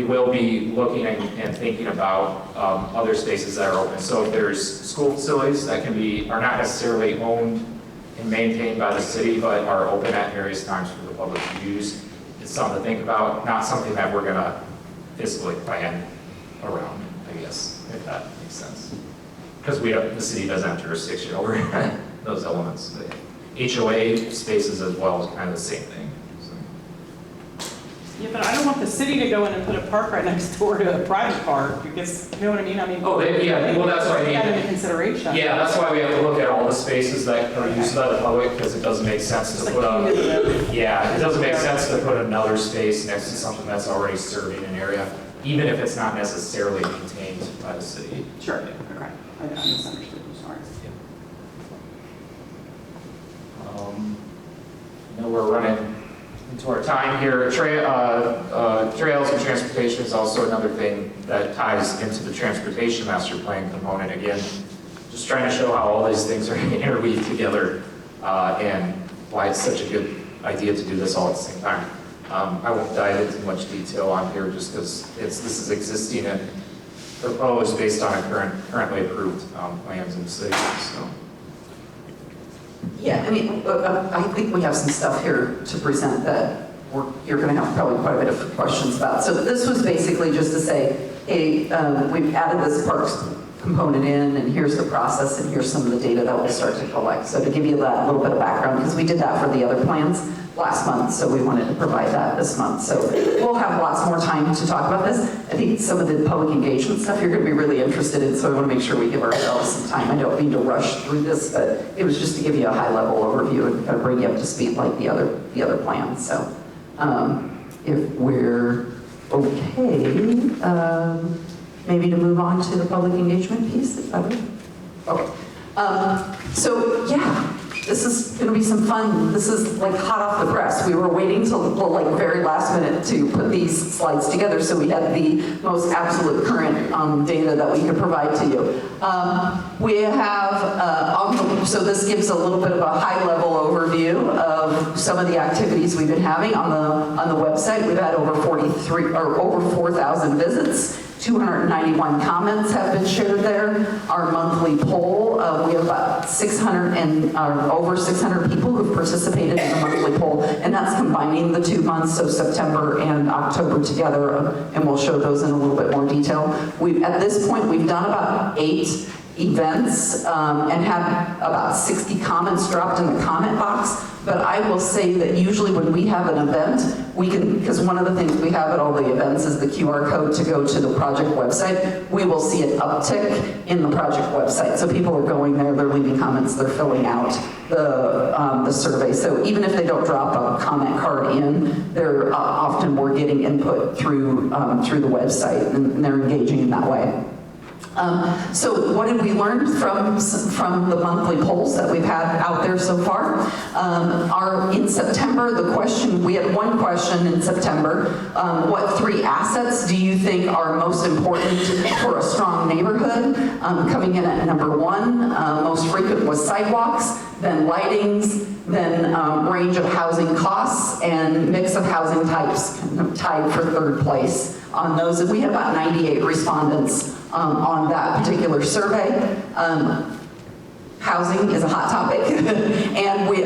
will be looking and thinking about other spaces that are open. So if there's school facilities that are not necessarily owned and maintained by the city, but are open at various times for the public to use, it's something to think about, not something that we're going to fiscally plan around, I guess, if that makes sense. Because the city doesn't have jurisdiction over those elements. The HOA spaces as well is kind of the same thing. So. Yeah, but I don't want the city to go in and put a park right next door to a private park, because, you know what I mean? Well, that's what I mean. That into consideration. Yeah, that's why we have to look at all the spaces that are used by the public, because it doesn't make sense to put it doesn't make sense to put another space next to something that's already serving an area, even if it's not necessarily maintained by the city. Sure, okay. I misunderstood, I'm sorry. I know we're running into our time here. Trails and transportation is also another thing that ties into the transportation master plan component. Again, just trying to show how all these things are interweaved together and why it's such a good idea to do this all at the same time. I won't dive into much detail on here just because this is existing and proposed based on currently approved plans in the city. So. Yeah, I mean, I think we have some stuff here to present that you're going to have probably quite a bit of questions about. So this was basically just to say, hey, we've added this parks component in, and here's the process, and here's some of the data that we'll start to collect. So to give you that little bit of background, because we did that for the other plans last month, so we wanted to provide that this month. So we'll have lots more time to talk about this. I think some of the public engagement stuff you're going to be really interested in, so I want to make sure we give ourselves some time. I don't mean to rush through this, but it was just to give you a high-level overview and kind of bring you up to speed like the other plans. So if we're okay, maybe to move on to the public engagement piece. Is that right? Okay. So yeah. This is going to be some fun. This is like hot off the press. We were waiting till the very last minute to put these slides together so we had the most absolute current data that we could provide to you. We have, so this gives a little bit of a high-level overview of some of the activities we've been having on the website. We've had over 4,000 visits 291 comments have been shared there. Our monthly poll, we have about 600 and over 600 people who've participated in the monthly poll, and that's combining the 2 months, so September and October together, and we'll show those in a little bit more detail. At this point, we've done about 8 events and have about 60 comments dropped in the comment box. But I will say that usually when we have an event, we can, because one of the things we have at all the events is the QR code to go to the project website. We will see an uptick in the project website. So people are going there, they're leaving comments, they're filling out the survey. So even if they don't drop a comment card in, they're often we're getting input through the website, and they're engaging in that way. So what did we learn from the monthly polls that we've had out there so far? In September, we had one question in September. What 3 assets do you think are most important for a strong neighborhood? Coming in at number 1, most frequent was sidewalks, then lightings, then range of housing costs, and mix of housing types tied for 3rd place on those. And we had about 98 respondents on that particular survey. Housing is a hot topic, and we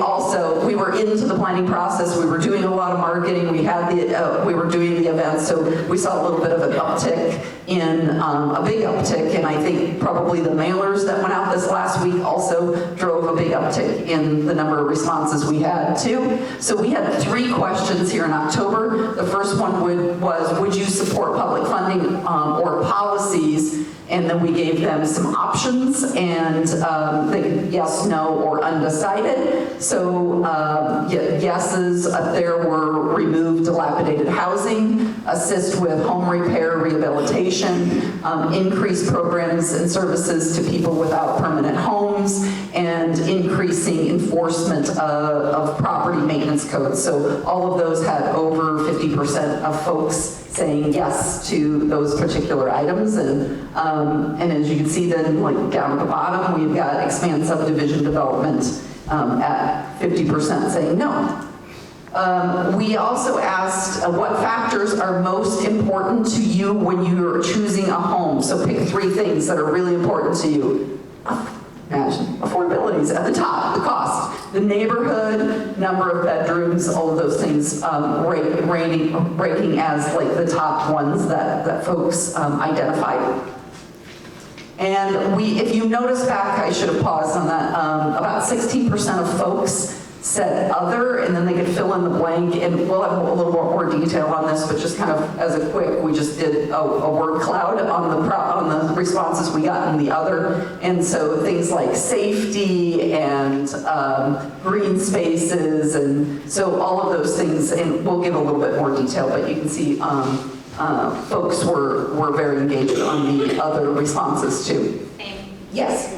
were into the planning process. We were doing a lot of marketing. We were doing the events, so we saw a little bit of an uptick a big uptick, and I think probably the mailers that went out this last week also drove a big uptick in the number of responses we had too. So we had 3 questions here in October. The first one was, would you support public funding or policies? And then we gave them some options, and they could yes, no, or undecided. So yeses there were remove dilapidated housing, assist with home repair, rehabilitation, increase programs and services to people without permanent homes, and increasing enforcement of property maintenance codes. So all of those had over 50% of folks saying yes to those particular items. And as you can see then, like down at the bottom, we've got expand subdivision development at 50% saying no. We also asked what factors are most important to you when you're choosing a home. So pick 3 things that are really important to you. Imagine affordability is at the top, the cost, the neighborhood, number of bedrooms, all of those things ranking as like the top ones that folks identified. And if you notice back, I should have paused on that, about 16% of folks said other, and then they could fill in the blank, and we'll have a little more detail on this, but just kind of as a quick, we just did a word cloud on the responses we got in the other, and so things like safety and green spaces, and so all of those things, and we'll give a little bit more detail, but you can see folks were very engaged on the other responses too. Yes.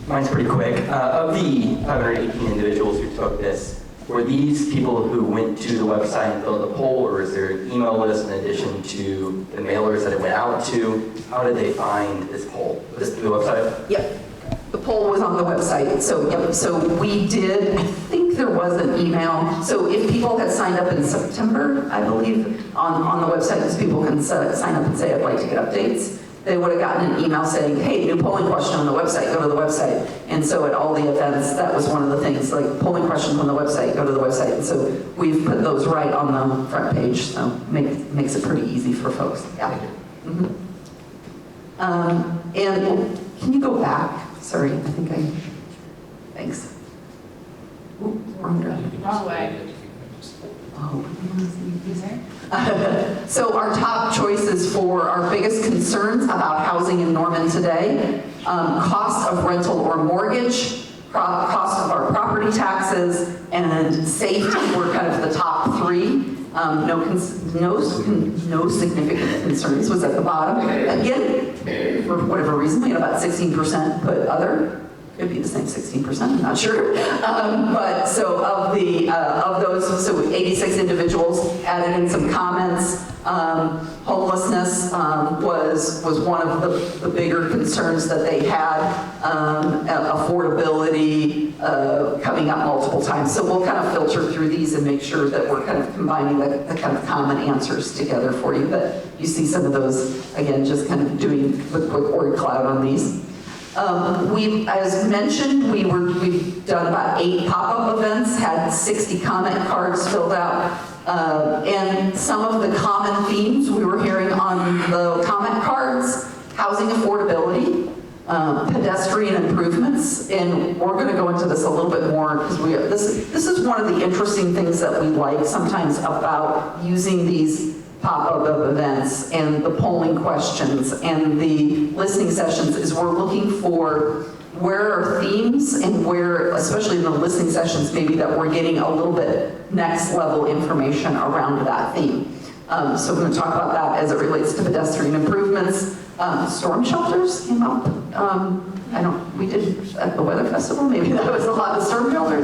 Mine's pretty quick. Of the 518 individuals who took this, were these people who went to the website and filled the poll, or is there an email list in addition to the mailers that it went out to? How did they find this poll? Was this through the website? Yep. The poll was on the website. So we did, I think there was an email. So if people had signed up in September, I believe, on the website, because people can sign up and say, I'd like to get updates, they would have gotten an email saying, hey, new polling question on the website, go to the website. And so at all the events, that was one of the things, like polling questions on the website, go to the website. And so we've put those right on the front page, so makes it pretty easy for folks. Yeah. Mm-hmm. And can you go back? Sorry, I think thanks. Ooh, wrong way. Oh, so our top choices for our biggest concerns about housing in Norman today, cost of rental or mortgage, cost of our property taxes, and safety were kind of the top 3. No significant concerns was at the bottom. Again, for whatever reason, we had about 16% put other. could be the same 16%, I'm not sure. But so of those, so 86 individuals added in some comments. Homelessness was one of the bigger concerns that they had. Affordability coming up multiple times. So we'll kind of filter through these and make sure that we're kind of combining the kind of common answers together for you. But you see some of those, again, just kind of doing the quick word cloud on these. As mentioned, we've done about 8 pop-up events, had 60 comment cards filled out, and some of the common themes we were hearing on the comment cards: housing affordability, pedestrian improvements, and we're going to go into this a little bit more because this is one of the interesting things that we like sometimes about using these pop-up events and the polling questions and the listening sessions is we're looking for where are themes and where, especially in the listening sessions, maybe that we're getting a little bit next level information around that theme. So we're going to talk about that as it relates to pedestrian improvements. Storm shelters came up. We did at the weather festival, maybe that was a lot of storm shelters.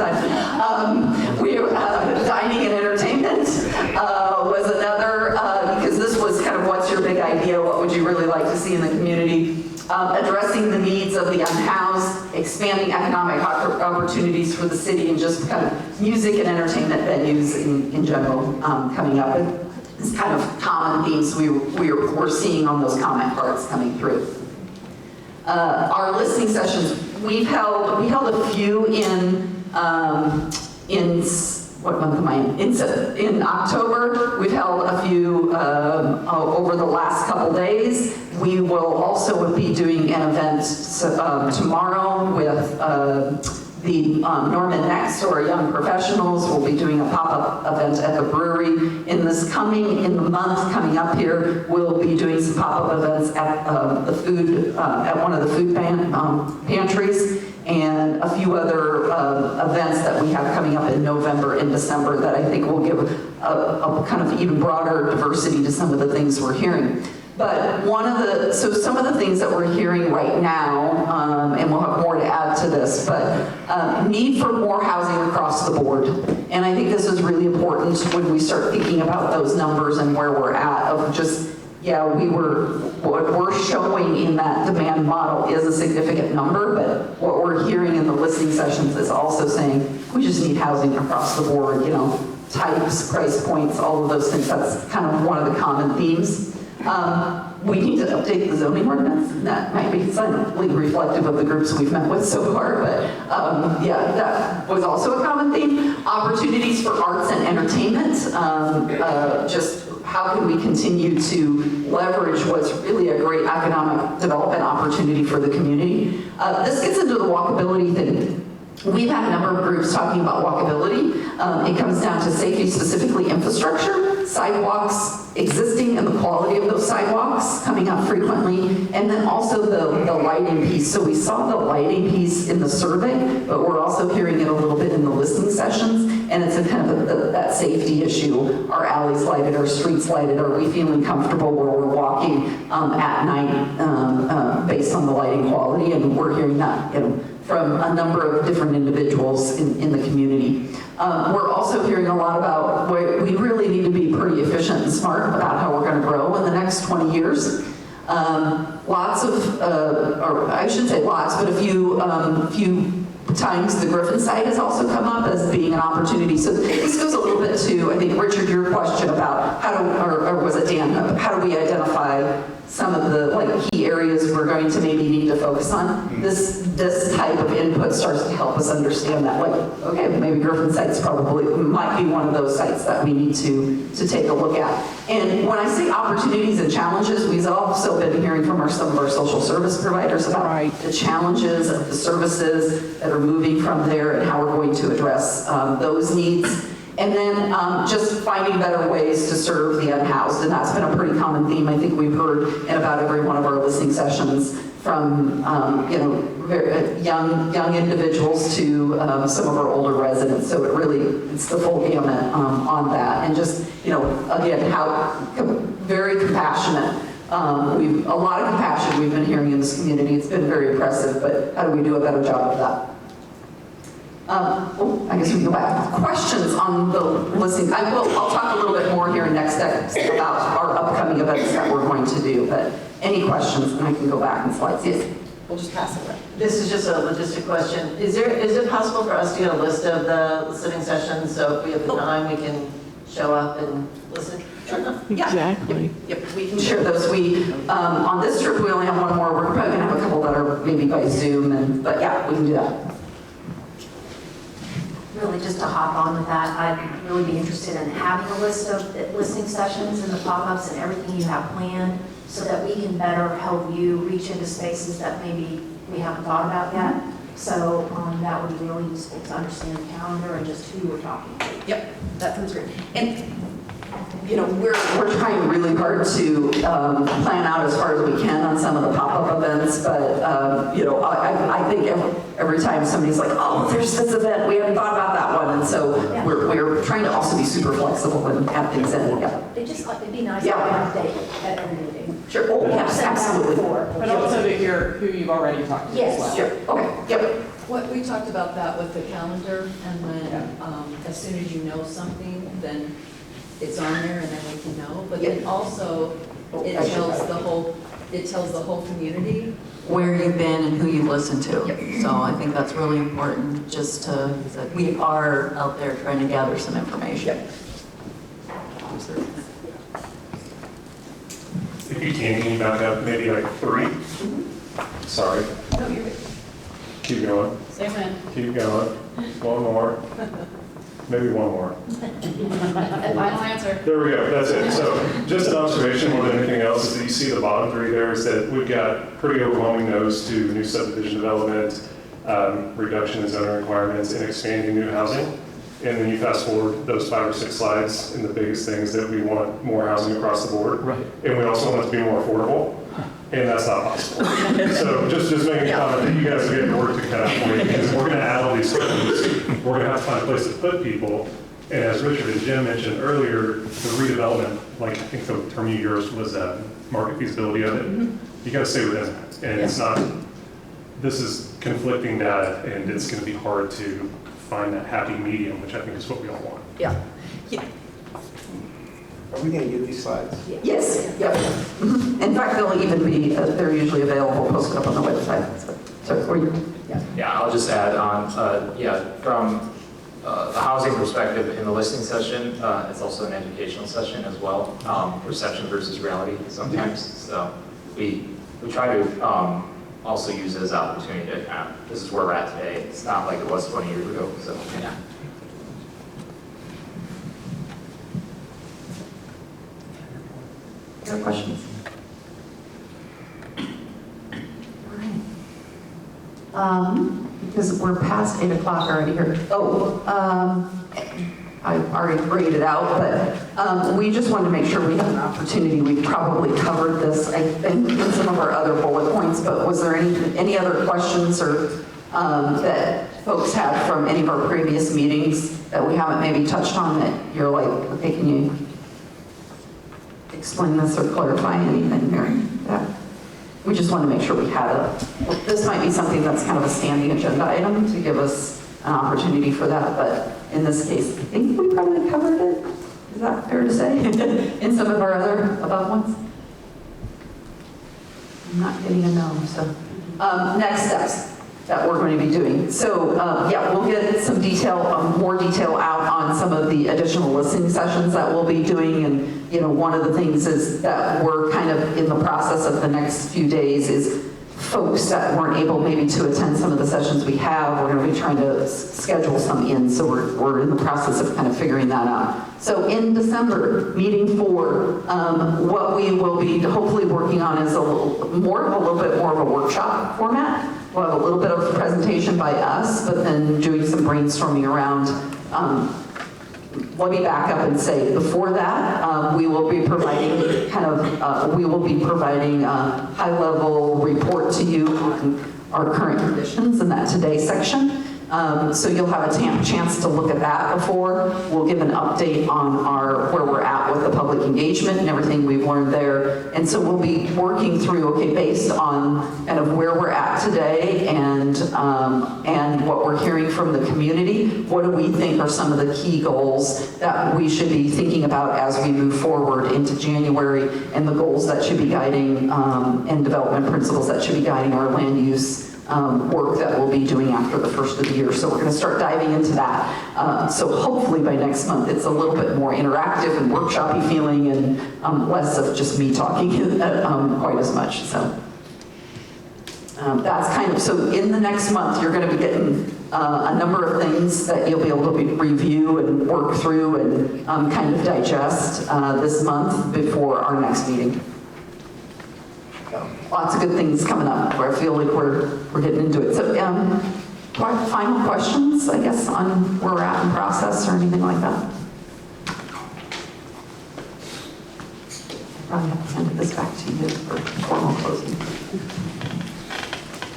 Dining and entertainment was another, because this was kind of what's your big idea, what would you really like to see in the community? Addressing the needs of the unhoused, expanding economic opportunities for the city, and just kind of music and entertainment venues in general coming up. And it's kind of common themes we're seeing on those comment cards coming through. Our listening sessions, we held a few in what month am I in? In October. We've held a few over the last couple days. We will also be doing an event tomorrow with the Norman Next, or Young Professionals. Will be doing a pop-up event at the brewery. In the month coming up here, we'll be doing some pop-up events at at one of the food pantries, and a few other events that we have coming up in November and December that I think will give a kind of even broader diversity to some of the things we're hearing. But some of the things that we're hearing right now, and we'll have more to add to this, but need for more housing across the board. And I think this is really important when we start thinking about those numbers and where we're at of just, what we're showing in that demand model is a significant number, but what we're hearing in the listening sessions is also saying, we just need housing across the board, types, price points, all of those things. That's kind of one of the common themes. We need to update the zoning ordinance, and that might be slightly reflective of the groups we've met with so far, but that was also a common theme. Opportunities for arts and entertainment, just how can we continue to leverage what's really a great economic development opportunity for the community. This gets into the walkability thing. We've had a number of groups talking about walkability. It comes down to safety, specifically infrastructure, sidewalks existing and the quality of those sidewalks coming up frequently, and then also the lighting piece. So we saw the lighting piece in the survey, but we're also hearing it a little bit in the listening sessions, and it's a kind of that safety issue. Are alleys lighted? Are streets lighted? Are we feeling comfortable where we're walking at night based on the lighting quality? And we're hearing that from a number of different individuals in the community. We're also hearing a lot about we really need to be pretty efficient and smart about how we're going to grow in the next 20 years. Lots of, or I shouldn't say lots, but a few times the Griffin site has also come up as being an opportunity. So this goes a little bit to, I think, Richard, your question about or was it Dan, how do we identify some of the key areas we're going to maybe need to focus on. This type of input starts to help us understand that, okay, maybe Griffin sites might be one of those sites that we need to take a look at. And when I say opportunities and challenges, we've also been hearing from some of our social service providers about the challenges of the services that are moving from there and how we're going to address those needs. And then just finding better ways to serve the unhoused, and that's been a pretty common theme I think we've heard in about every one of our listening sessions, from very young individuals to some of our older residents. So it's the full gamut on that, and just again how very compassionate We've, a lot of compassion we've been hearing in this community. It's been very impressive, but how do we do a better job of that? I guess we can go back. Questions on the listing. I'll talk a little bit more here in next steps about our upcoming events that we're going to do, but any questions, and I can go back and slides. Yes. We'll just pass it around. This is just a logistic question. Is it possible for us to get a list of the listening sessions, so if we have the time, we can show up and listen? Exactly. Yep, we can share those. We, on this trip, we only have one more. We're probably gonna have a couple that are maybe by Zoom, but yeah, we can do that. Really, just to hop on with that, I'd really be interested in having a list of listening sessions and the pop-ups and everything you have planned, so that we can better help you reach into spaces that maybe we haven't thought about yet. So that would be really useful to understand the calendar and just who we're talking to. Yep, that sounds great. And you know, we're trying really hard to plan out as far as we can on some of the pop-up events, but you know, I think every time somebody's like, oh, there's this event, we haven't thought about that one, and so we're trying to also be super flexible and have things in. Yeah. It'd be nice to have a date at every meeting. Sure. Oh, yes, absolutely. But also to hear who you've already talked to as well. Sure. Okay. Yep. What, we talked about that with the calendar, and then as soon as you know something, then it's on there and then we can know. But then also, it tells the whole community where you've been and who you've listened to. Yep. So I think that's really important, just to, that we are out there trying to gather some information. Yep. If you can back up maybe like 3. Sorry. No, you're good. Keep going. Same man. Keep going. One more. Maybe one more. Final answer. There we go. That's it. So just an observation more than anything else is that you see the bottom 3 there is that we've got pretty overwhelming no's to new subdivision development, reduction in zoning requirements, and expanding new housing. And then you fast forward those 5 or 6 slides, and the biggest things that we want more housing across the board. Right. And we also want it to be more affordable. And that's not possible. So just making a comment that you guys are getting work to cut out for you, because we're going to add all these things. We're going to have to find a place to put people. And as Richard and Jim mentioned earlier, the redevelopment, like I think the term you used was market feasibility of it. You got to stay within that. And it's not, this is conflicting data, and it's going to be hard to find that happy medium, which I think is what we all want. Yeah. Are we going to get these slides? Yes. Yep. In fact, they'll even be, they're usually available, posted up on the website. So for you. Yeah, I'll just add on, from the housing perspective in the listening session, it's also an educational session as well, perception versus reality sometimes. So we try to also use it as an opportunity to kind of, this is where we're at today. It's not like it was 20 years ago, so yeah. Other questions? Because we're past 8 o'clock already here. I've already graded it out, but we just wanted to make sure we had an opportunity. We probably covered this, I think, in some of our other bullet points, but was there any other questions or that folks had from any of our previous meetings that we haven't maybe touched on that you're like, okay, can you explain this or clarify anything there? Yeah. We just want to make sure we had this might be something that's kind of a standing agenda item to give us an opportunity for that, but in this case, I think we probably covered it. Is that fair to say? In some of our other above ones? I'm not getting a no, so. Next steps that we're going to be doing. So yeah, we'll get some detail, more detail out on some of the additional listening sessions that we'll be doing. And you know, one of the things is that we're kind of in the process of the next few days is folks that weren't able maybe to attend some of the sessions we have, we're going to be trying to schedule some in. So we're in the process of kind of figuring that out. So in December, meeting 4, what we will be hopefully working on is a little bit more of a workshop format. We'll have a little bit of presentation by us, but then doing some brainstorming around. Let me back up and say before that, we will be providing a high-level report to you on our current conditions in that today section. So you'll have a chance to look at that before. We'll give an update on where we're at with the public engagement and everything we've learned there. And so we'll be working through, okay, based on kind of where we're at today and what we're hearing from the community, what do we think are some of the key goals that we should be thinking about as we move forward into January, and the goals that should be guiding and development principles that should be guiding our land use work that we'll be doing after the first of the year. So we're going to start diving into that. So hopefully by next month it's a little bit more interactive and workshop-y feeling, and less of just me talking quite as much. So that's kind of, so in the next month you're going to be getting a number of things that you'll be able to review and work through and kind of digest this month before our next meeting. Lots of good things coming up where I feel like we're getting into it. So final questions, I guess, on where we're at in process or anything like that? Probably have to hand this back to you for formal closing.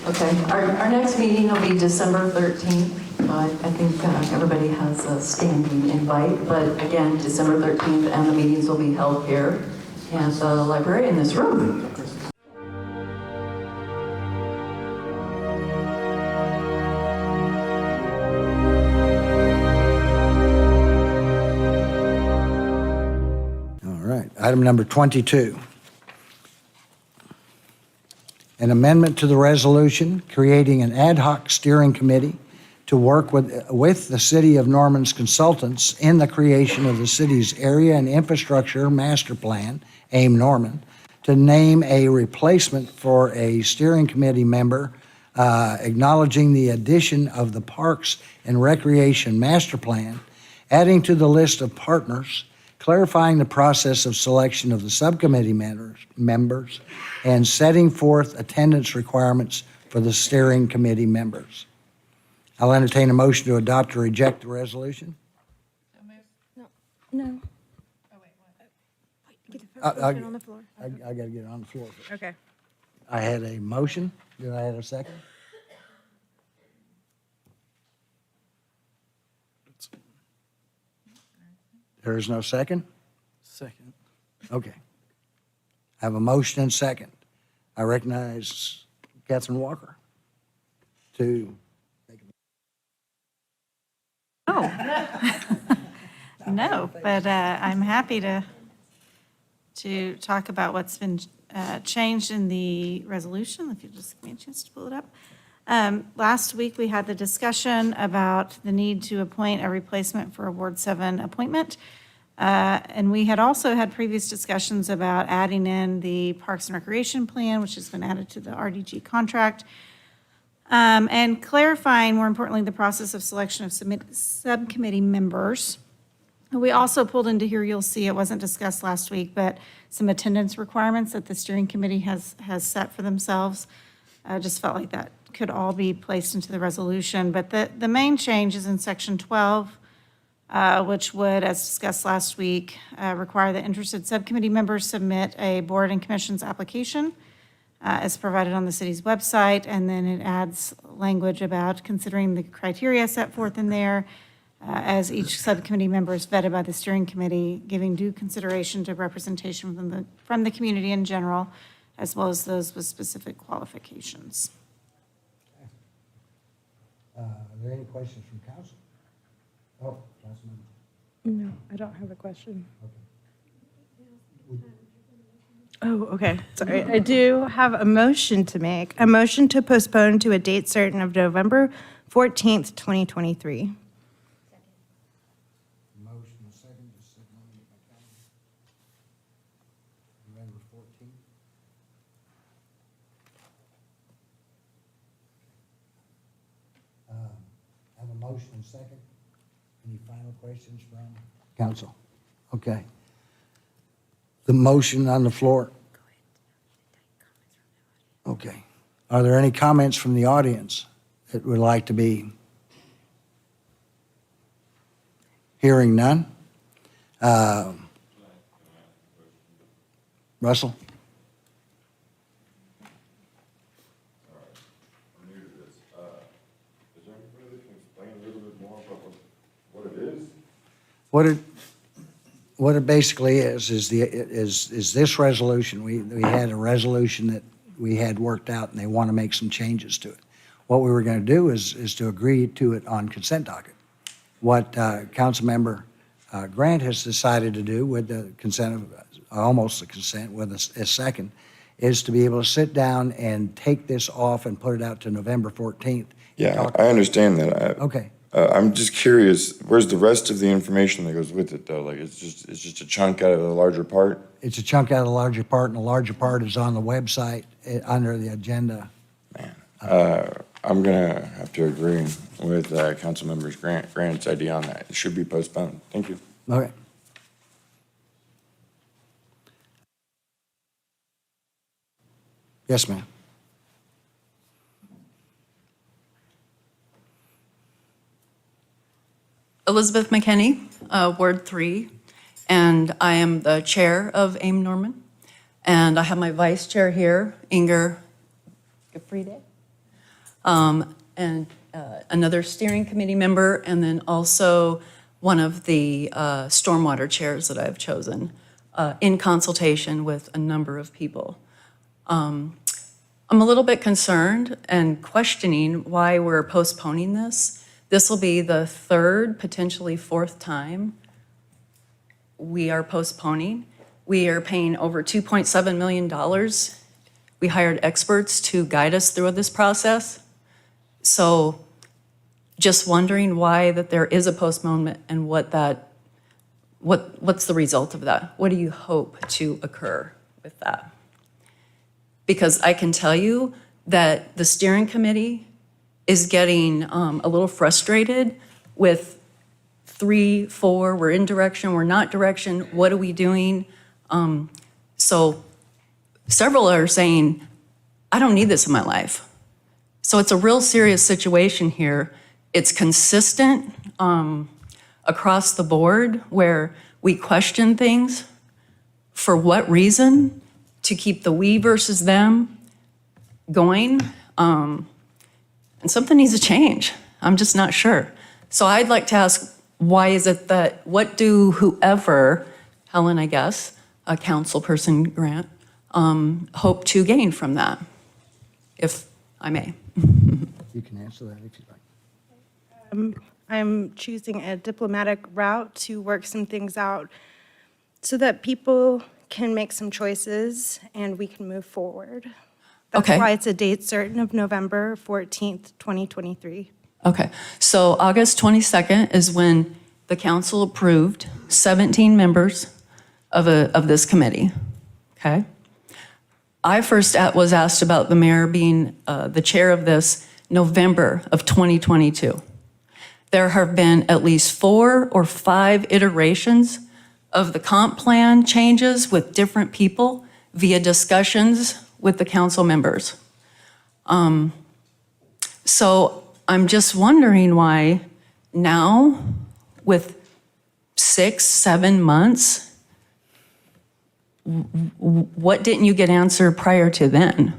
Okay, our next meeting will be December 13th. I think everybody has a standing invite, but again, December 13th, and the meetings will be held here at the library in this room. Item number 22. An amendment to the resolution creating an ad hoc steering committee to work with the City of Norman's consultants in the creation of the city's Area and Infrastructure Master Plan, AIM Norman, to name a replacement for a steering committee member, acknowledging the addition of the Parks and Recreation Master Plan, adding to the list of partners, clarifying the process of selection of the subcommittee members, and setting forth attendance requirements for the steering committee members. I'll entertain a motion to adopt or reject the resolution. No. Oh, wait, what? Get the motion on the floor. I got to get it on the floor first. Okay. I had a motion. Did I have a second? There is no second? Second. Okay. I have a motion and second. I recognize Catherine Walker to make a No, but I'm happy to talk about what's been changed in the resolution, if you just give me a chance to pull it up. Last week, we had the discussion about the need to appoint a replacement for a Ward 7 appointment. And we had also had previous discussions about adding in the Parks and Recreation Plan, which has been added to the RDG contract, and clarifying, more importantly, the process of selection of subcommittee members. We also pulled into here, you'll see it wasn't discussed last week, but some attendance requirements that the steering committee has set for themselves. I just felt like that could all be placed into the resolution. But the main change is in section 12, which would, as discussed last week, require that interested subcommittee members submit a board and commissions application as provided on the city's website. And then it adds language about considering the criteria set forth in there as each subcommittee member is vetted by the steering committee, giving due consideration to representation from the community in general, as well as those with specific qualifications. Are there any questions from council? Oh, Councilman. No, I don't have a question. Oh, okay. Sorry. I do have a motion to make. A motion to postpone to a date certain of November 14th, 2023. Motion second, just second on my calendar. November 14th. Have a motion and second. Any final questions from council? Okay. The motion on the floor. Okay. Are there any comments from the audience that would like to be? Hearing none. Russell? Is there any way they can What it basically is this resolution. We had a resolution that we had worked out, and they want to make some changes to it. What we were going to do is to agree to it on consent docket. What Councilmember Grant has decided to do with the consent of, almost the consent with a second, is to be able to sit down and take this off and put it out to November 14th. Yeah, I understand that. Okay. I'm just curious, where's the rest of the information that goes with it, though? Like, it's just a chunk out of the larger part? It's a chunk out of the larger part, and the larger part is on the website under the agenda. I'm gonna have to agree with Councilmember Grant's idea on that. It should be postponed. Thank you. Okay. Yes, ma'am. Elizabeth McKinney, Ward 3, and I am the chair of AIM Norman. And I have my vice chair here, Inger Gefride, and another steering committee member, and then also one of the stormwater chairs that I've chosen in consultation with a number of people. I'm a little bit concerned and questioning why we're postponing this. This will be the third, potentially fourth time we are postponing. We are paying over $2.7 million. We hired experts to guide us through this process. So just wondering why that there is a postponement and what's the result of that? What do you hope to occur with that? Because I can tell you that the steering committee is getting a little frustrated with 3, 4, we're in direction, we're not direction, what are we doing? So several are saying, I don't need this in my life. So it's a real serious situation here. It's consistent across the board where we question things. For what reason? To keep the we versus them going. And something needs to change. I'm just not sure. So I'd like to ask, why is it that, what do whoever, Helen, I guess, a council person, Grant, hope to gain from that, if I may? You can answer that if you'd like. I'm choosing a diplomatic route to work some things out so that people can make some choices and we can move forward. That's Okay. why it's a date certain of November 14th, 2023. Okay, so August 22nd is when the council approved 17 members of this committee, okay? I first was asked about the mayor being the chair of this November of 2022. There have been at least 4 or 5 iterations of the comp plan changes with different people via discussions with the council members. So I'm just wondering why now, with 6, 7 months, what didn't you get answered prior to then?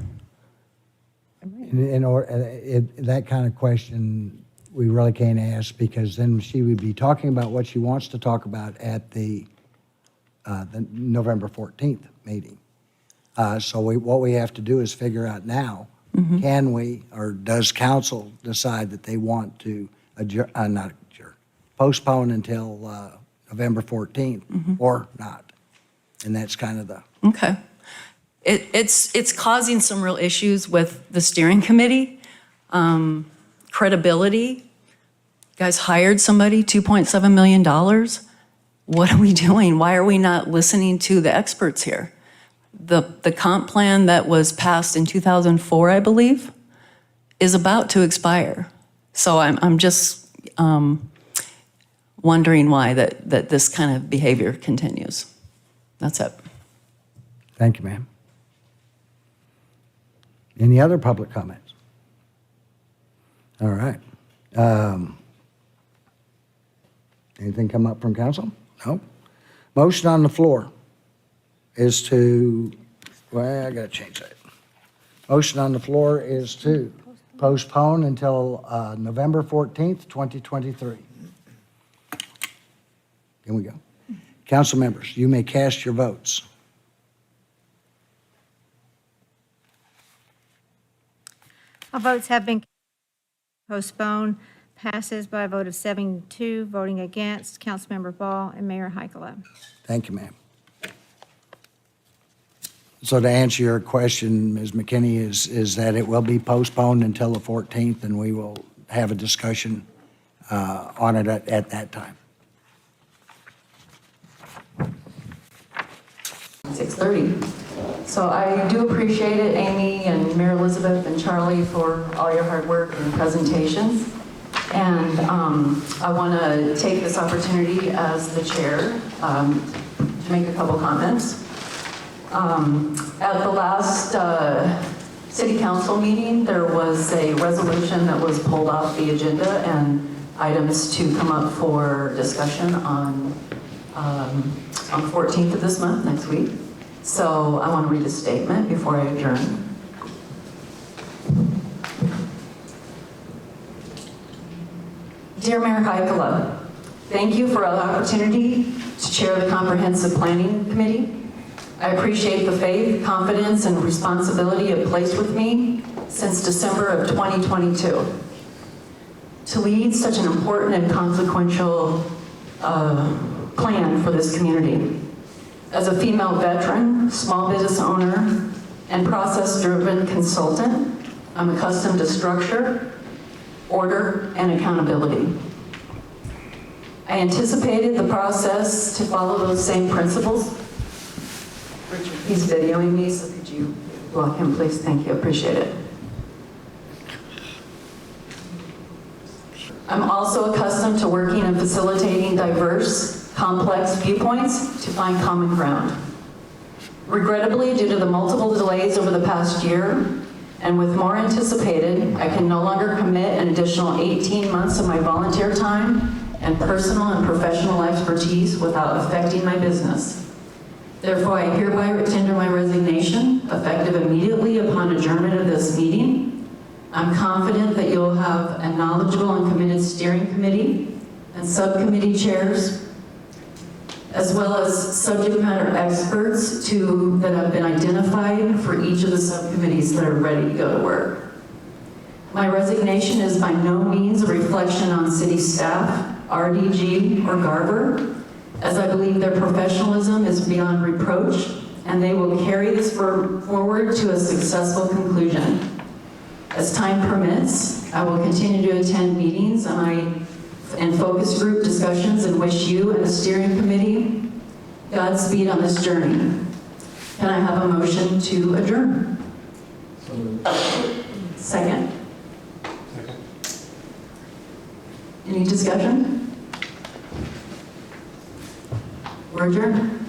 That kind of question we really can't ask, because then she would be talking about what she wants to talk about at the November 14th meeting. So what we have to do is figure out now, can we, or does council decide that they want to postpone until November 14th or not? And that's kind of the... Okay. It's causing some real issues with the steering committee. Credibility. You guys hired somebody, $2.7 million. What are we doing? Why are we not listening to the experts here? The comp plan that was passed in 2004, I believe, is about to expire. So I'm just wondering why that this kind of behavior continues. That's it. Thank you, ma'am. Any other public comments? All right. Anything come up from council? No. Motion on the floor is to, well, I gotta change that. Motion on the floor is to postpone until November 14th, 2023. Can we go? Council members, you may cast your votes. All votes have been postponed. Passes by a vote of 7-2, voting against, Councilmember Ball and Mayor Heikkila. Thank you, ma'am. So to answer your question, Ms. McKinney, is that it will be postponed until the 14th, and we will have a discussion on it at that time. 6:30. So I do appreciate it, Amy and Mayor Elizabeth and Charlie, for all your hard work and presentations. And I want to take this opportunity as the chair to make a couple comments. At the last city council meeting, there was a resolution that was pulled off the agenda and items to come up for discussion on the 14th of this month, next week. So I want to read a statement before I adjourn. Dear Mayor Heikkila, thank you for the opportunity to chair the Comprehensive Planning Committee. I appreciate the faith, confidence, and responsibility you have placed with me since December of 2022 to lead such an important and consequential plan for this community. As a female veteran, small business owner, and process-driven consultant, I'm accustomed to structure, order, and accountability. I anticipated the process to follow those same principles. Richard, he's videoing me, so could you block him, please? Thank you, appreciate it. I'm also accustomed to working and facilitating diverse, complex viewpoints to find common ground. Regrettably, due to the multiple delays over the past year, and with more anticipated, I can no longer commit an additional 18 months of my volunteer time and personal and professional expertise without affecting my business. Therefore, I hereby tender my resignation, effective immediately upon adjournment of this meeting. I'm confident that you'll have a knowledgeable and committed steering committee and subcommittee chairs, as well as subject matter experts that have been identified for each of the subcommittees that are ready to go to work. My resignation is by no means a reflection on city staff, RDG, or Garver, as I believe their professionalism is beyond reproach, and they will carry this forward to a successful conclusion. As time permits, I will continue to attend meetings and focus group discussions and wish you and the steering committee Godspeed on this journey. Can I have a motion to adjourn? Second? Any discussion? We're adjourned.